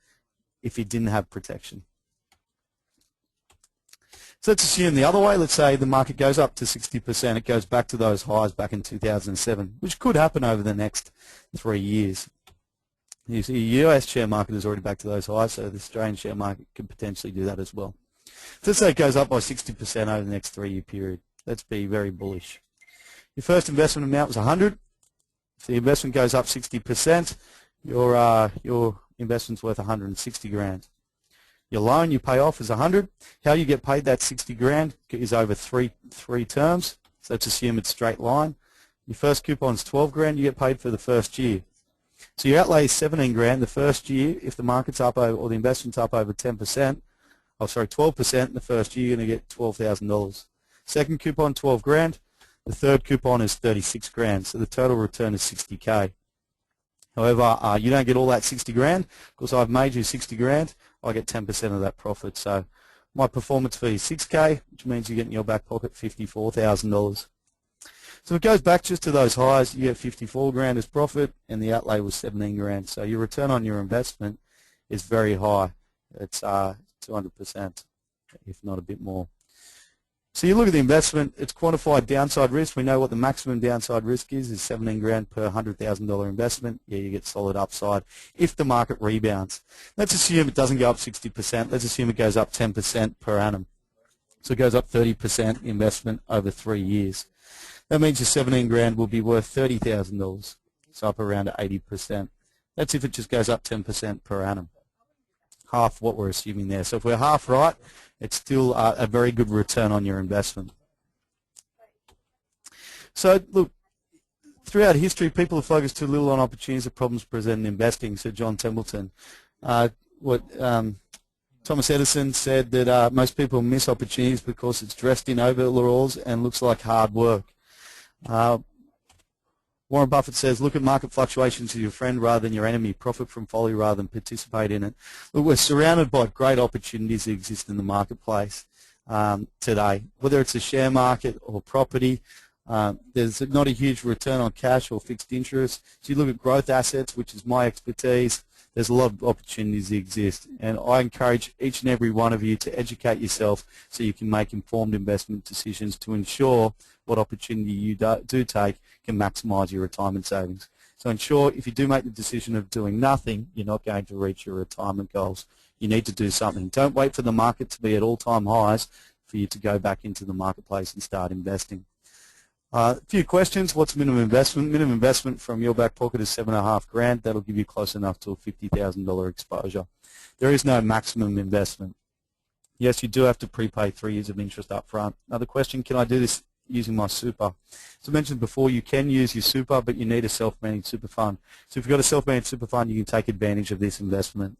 if you didn't have protection. So let's assume the other way. Let's say the market goes up to 60%. It goes back to those highs back in 2007, which could happen over the next 3 years. You see, the US share market is already back to those highs, so the Australian share market could potentially do that as well. So let's say it goes up by 60% over the next 3-year period. Let's be very bullish. Your first investment amount was 100. If the investment goes up 60%, your investment's worth 160 grand. Your loan you pay off is 100. How you get paid that 60 grand is over three terms. So let's assume it's straight line. Your first coupon is 12 grand. You get paid for the first year. So your outlay is 17 grand the first year. If the market's up over, or the investment's up over 10%, 12% in the first year, you're going to get $12,000. Second coupon, 12 grand. The third coupon is 36 grand. So the total return is 60K. However, you don't get all that 60 grand because I've made you 60 grand. I get 10% of that profit. So my performance fee is 6K, which means you get in your back pocket $54,000. So it goes back just to those highs. You get 54 grand as profit, and the outlay was 17 grand. So your return on your investment is very high. It's 200%, if not a bit more. So you look at the investment, it's quantified downside risk. We know what the maximum downside risk is 17 grand per $100,000 investment. Yeah, you get solid upside if the market rebounds. Let's assume it doesn't go up 60%. Let's assume it goes up 10% per annum. So it goes up 30% investment over 3 years. That means your 17 grand will be worth $30,000. It's up around 80%. That's if it just goes up 10% per annum. Half what we're assuming there. So if we're half right, it's still a very good return on your investment. So look, throughout history, people have focused too little on opportunities that problems present in investing, said John Templeton. Thomas Edison said that most people miss opportunities because it's dressed in overalls and looks like hard work. Warren Buffett says, look at market fluctuations as your friend rather than your enemy. Profit from folly rather than participate in it. Look, we're surrounded by great opportunities that exist in the marketplace today. Whether it's a share market or property, there's not a huge return on cash or fixed interest. So you look at growth assets, which is my expertise, there's a lot of opportunities that exist. And I encourage each and every one of you to educate yourself so you can make informed investment decisions to ensure what opportunity you do take can maximize your retirement savings. So ensure if you do make the decision of doing nothing, you're not going to reach your retirement goals. You need to do something. Don't wait for the market to be at all-time highs for you to go back into the marketplace and start investing. A few questions. What's minimum investment? Minimum investment from your back pocket is $7.5 grand. That'll give you close enough to a $50,000 exposure. There is no maximum investment. Yes, you do have to prepay 3 years of interest up front. Another question, can I do this using my super? As I mentioned before, you can use your super, but you need a self-managed super fund. So if you've got a self-managed super fund, you can take advantage of this investment.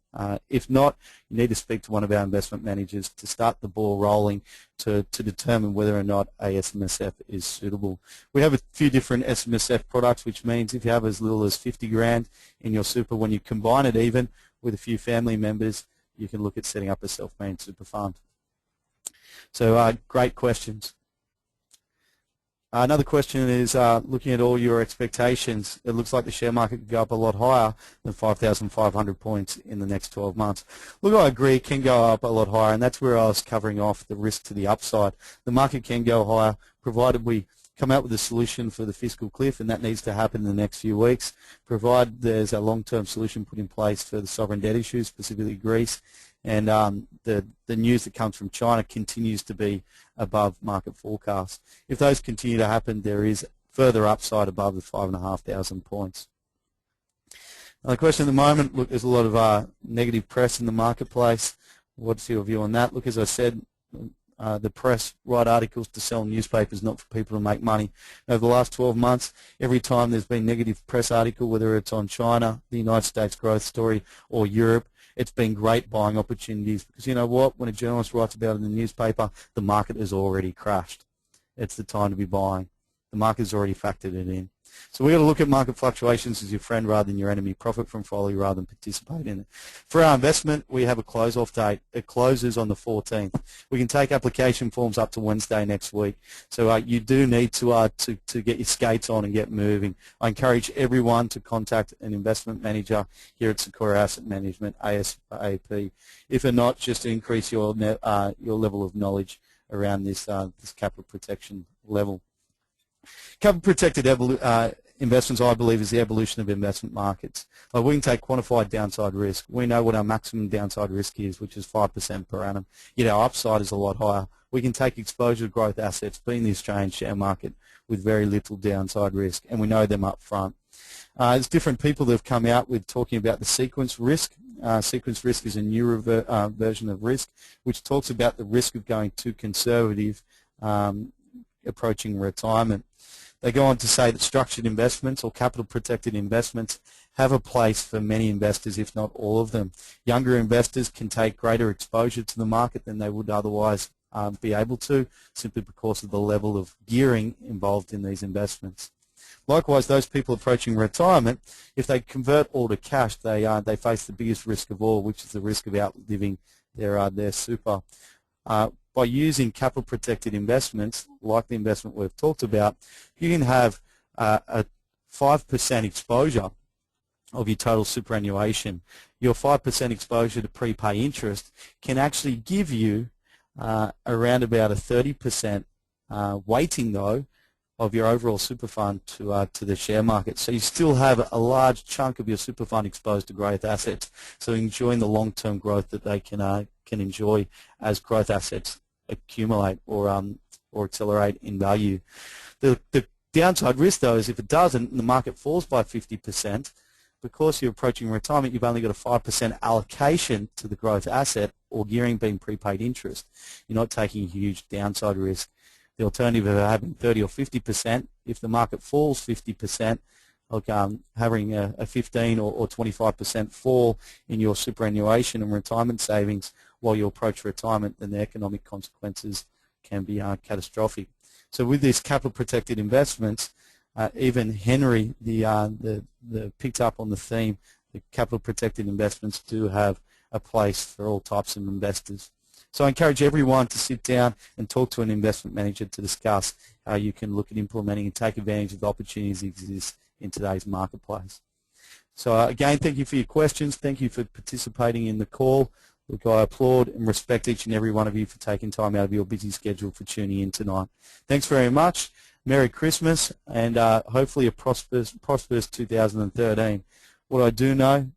If not, you need to speak to one of our investment managers to start the ball rolling to determine whether or not a SMSF is suitable. We have a few different SMSF products, which means if you have as little as 50 grand in your super, when you combine it even with a few family members, you can look at setting up a self-managed super fund. So great questions. Another question is, looking at all your expectations, it looks like the share market could go up a lot higher than 5,500 points in the next 12 months. Look, I agree, it can go up a lot higher, and that's where I was covering off the risk to the upside. The market can go higher, provided we come out with a solution for the fiscal cliff, and that needs to happen in the next few weeks, provided there's a long-term solution put in place for the sovereign debt issues, specifically Greece, and the news that comes from China continues to be above market forecasts. If those continue to happen, there is further upside above the 5,500 points. Now, the question at the moment, look, there's a lot of negative press in the marketplace. What's your view on that? Look, as I said, the press write articles to sell newspapers, not for people to make money. Over the last 12 months, every time there's been negative press article, whether it's on China, the United States growth story, or Europe, it's been great buying opportunities, because you know what, when a journalist writes about it in the newspaper, the market has already crashed. It's the time to be buying. The market has already factored it in. So we've got to look at market fluctuations as your friend rather than your enemy, profit from folly rather than participate in it. For our investment, we have a close-off date. It closes on the 14th. We can take application forms up to Wednesday next week. So you do need to get your skates on and get moving. I encourage everyone to contact an investment manager here at Sequoia Asset Management, ASAP. If not, just to increase your level of knowledge around this capital protection level. Capital protected investments, I believe, is the evolution of investment markets. We can take quantified downside risk. We know what our maximum downside risk is, which is 5% per annum. Yet our upside is a lot higher. We can take exposure to growth assets, being the Australian share market, with very little downside risk, and we know them up front. There's different people that have come out with talking about the sequence risk. Sequence risk is a newer version of risk, which talks about the risk of going too conservative approaching retirement. They go on to say that structured investments or capital protected investments have a place for many investors, if not all of them. Younger investors can take greater exposure to the market than they would otherwise be able to, simply because of the level of gearing involved in these investments. Likewise, those people approaching retirement, if they convert all to cash, they face the biggest risk of all, which is the risk of outliving their super. By using capital protected investments, like the investment we've talked about, you can have a 5% exposure of your total superannuation. Your 5% exposure to prepay interest can actually give you around about a 30% weighting, though, of your overall super fund to the share market. So you still have a large chunk of your super fund exposed to growth assets, so enjoying the long-term growth that they can enjoy as growth assets accumulate or accelerate in value. The downside risk, though, is if it doesn't and the market falls by 50%, because you're approaching retirement, you've only got a 5% allocation to the growth asset, or gearing being prepaid interest. You're not taking a huge downside risk. The alternative of having 30 or 50%, if the market falls 50%, like having a 15 or 25% fall in your superannuation and retirement savings while you approach retirement, then the economic consequences can be catastrophic. So with these capital protected investments, even Henry picked up on the theme that capital protected investments do have a place for all types of investors. So I encourage everyone to sit down and talk to an investment manager to discuss how you can look at implementing and take advantage of the opportunities that exist in today's marketplace. So again, thank you for your questions. Thank you for participating in the call. Look, I applaud and respect each and every one of you for taking time out of your busy schedule for tuning in tonight. Thanks very much. Merry Christmas, and hopefully a prosperous 2013. What I do know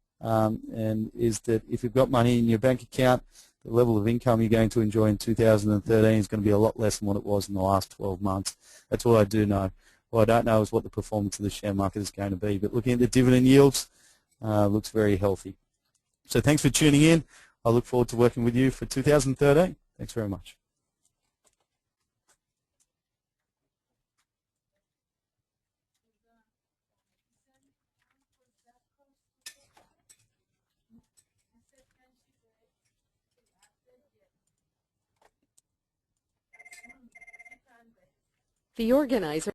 is that if you've got money in your bank account, the level of income you're going to enjoy in 2013 is going to be a lot less than what it was in the last 12 months. That's what I do know. What I don't know is what the performance of the share market is going to be. But looking at the dividend yields, looks very healthy. So thanks for tuning in. I look forward to working with you for 2013. Thanks very much. The organizer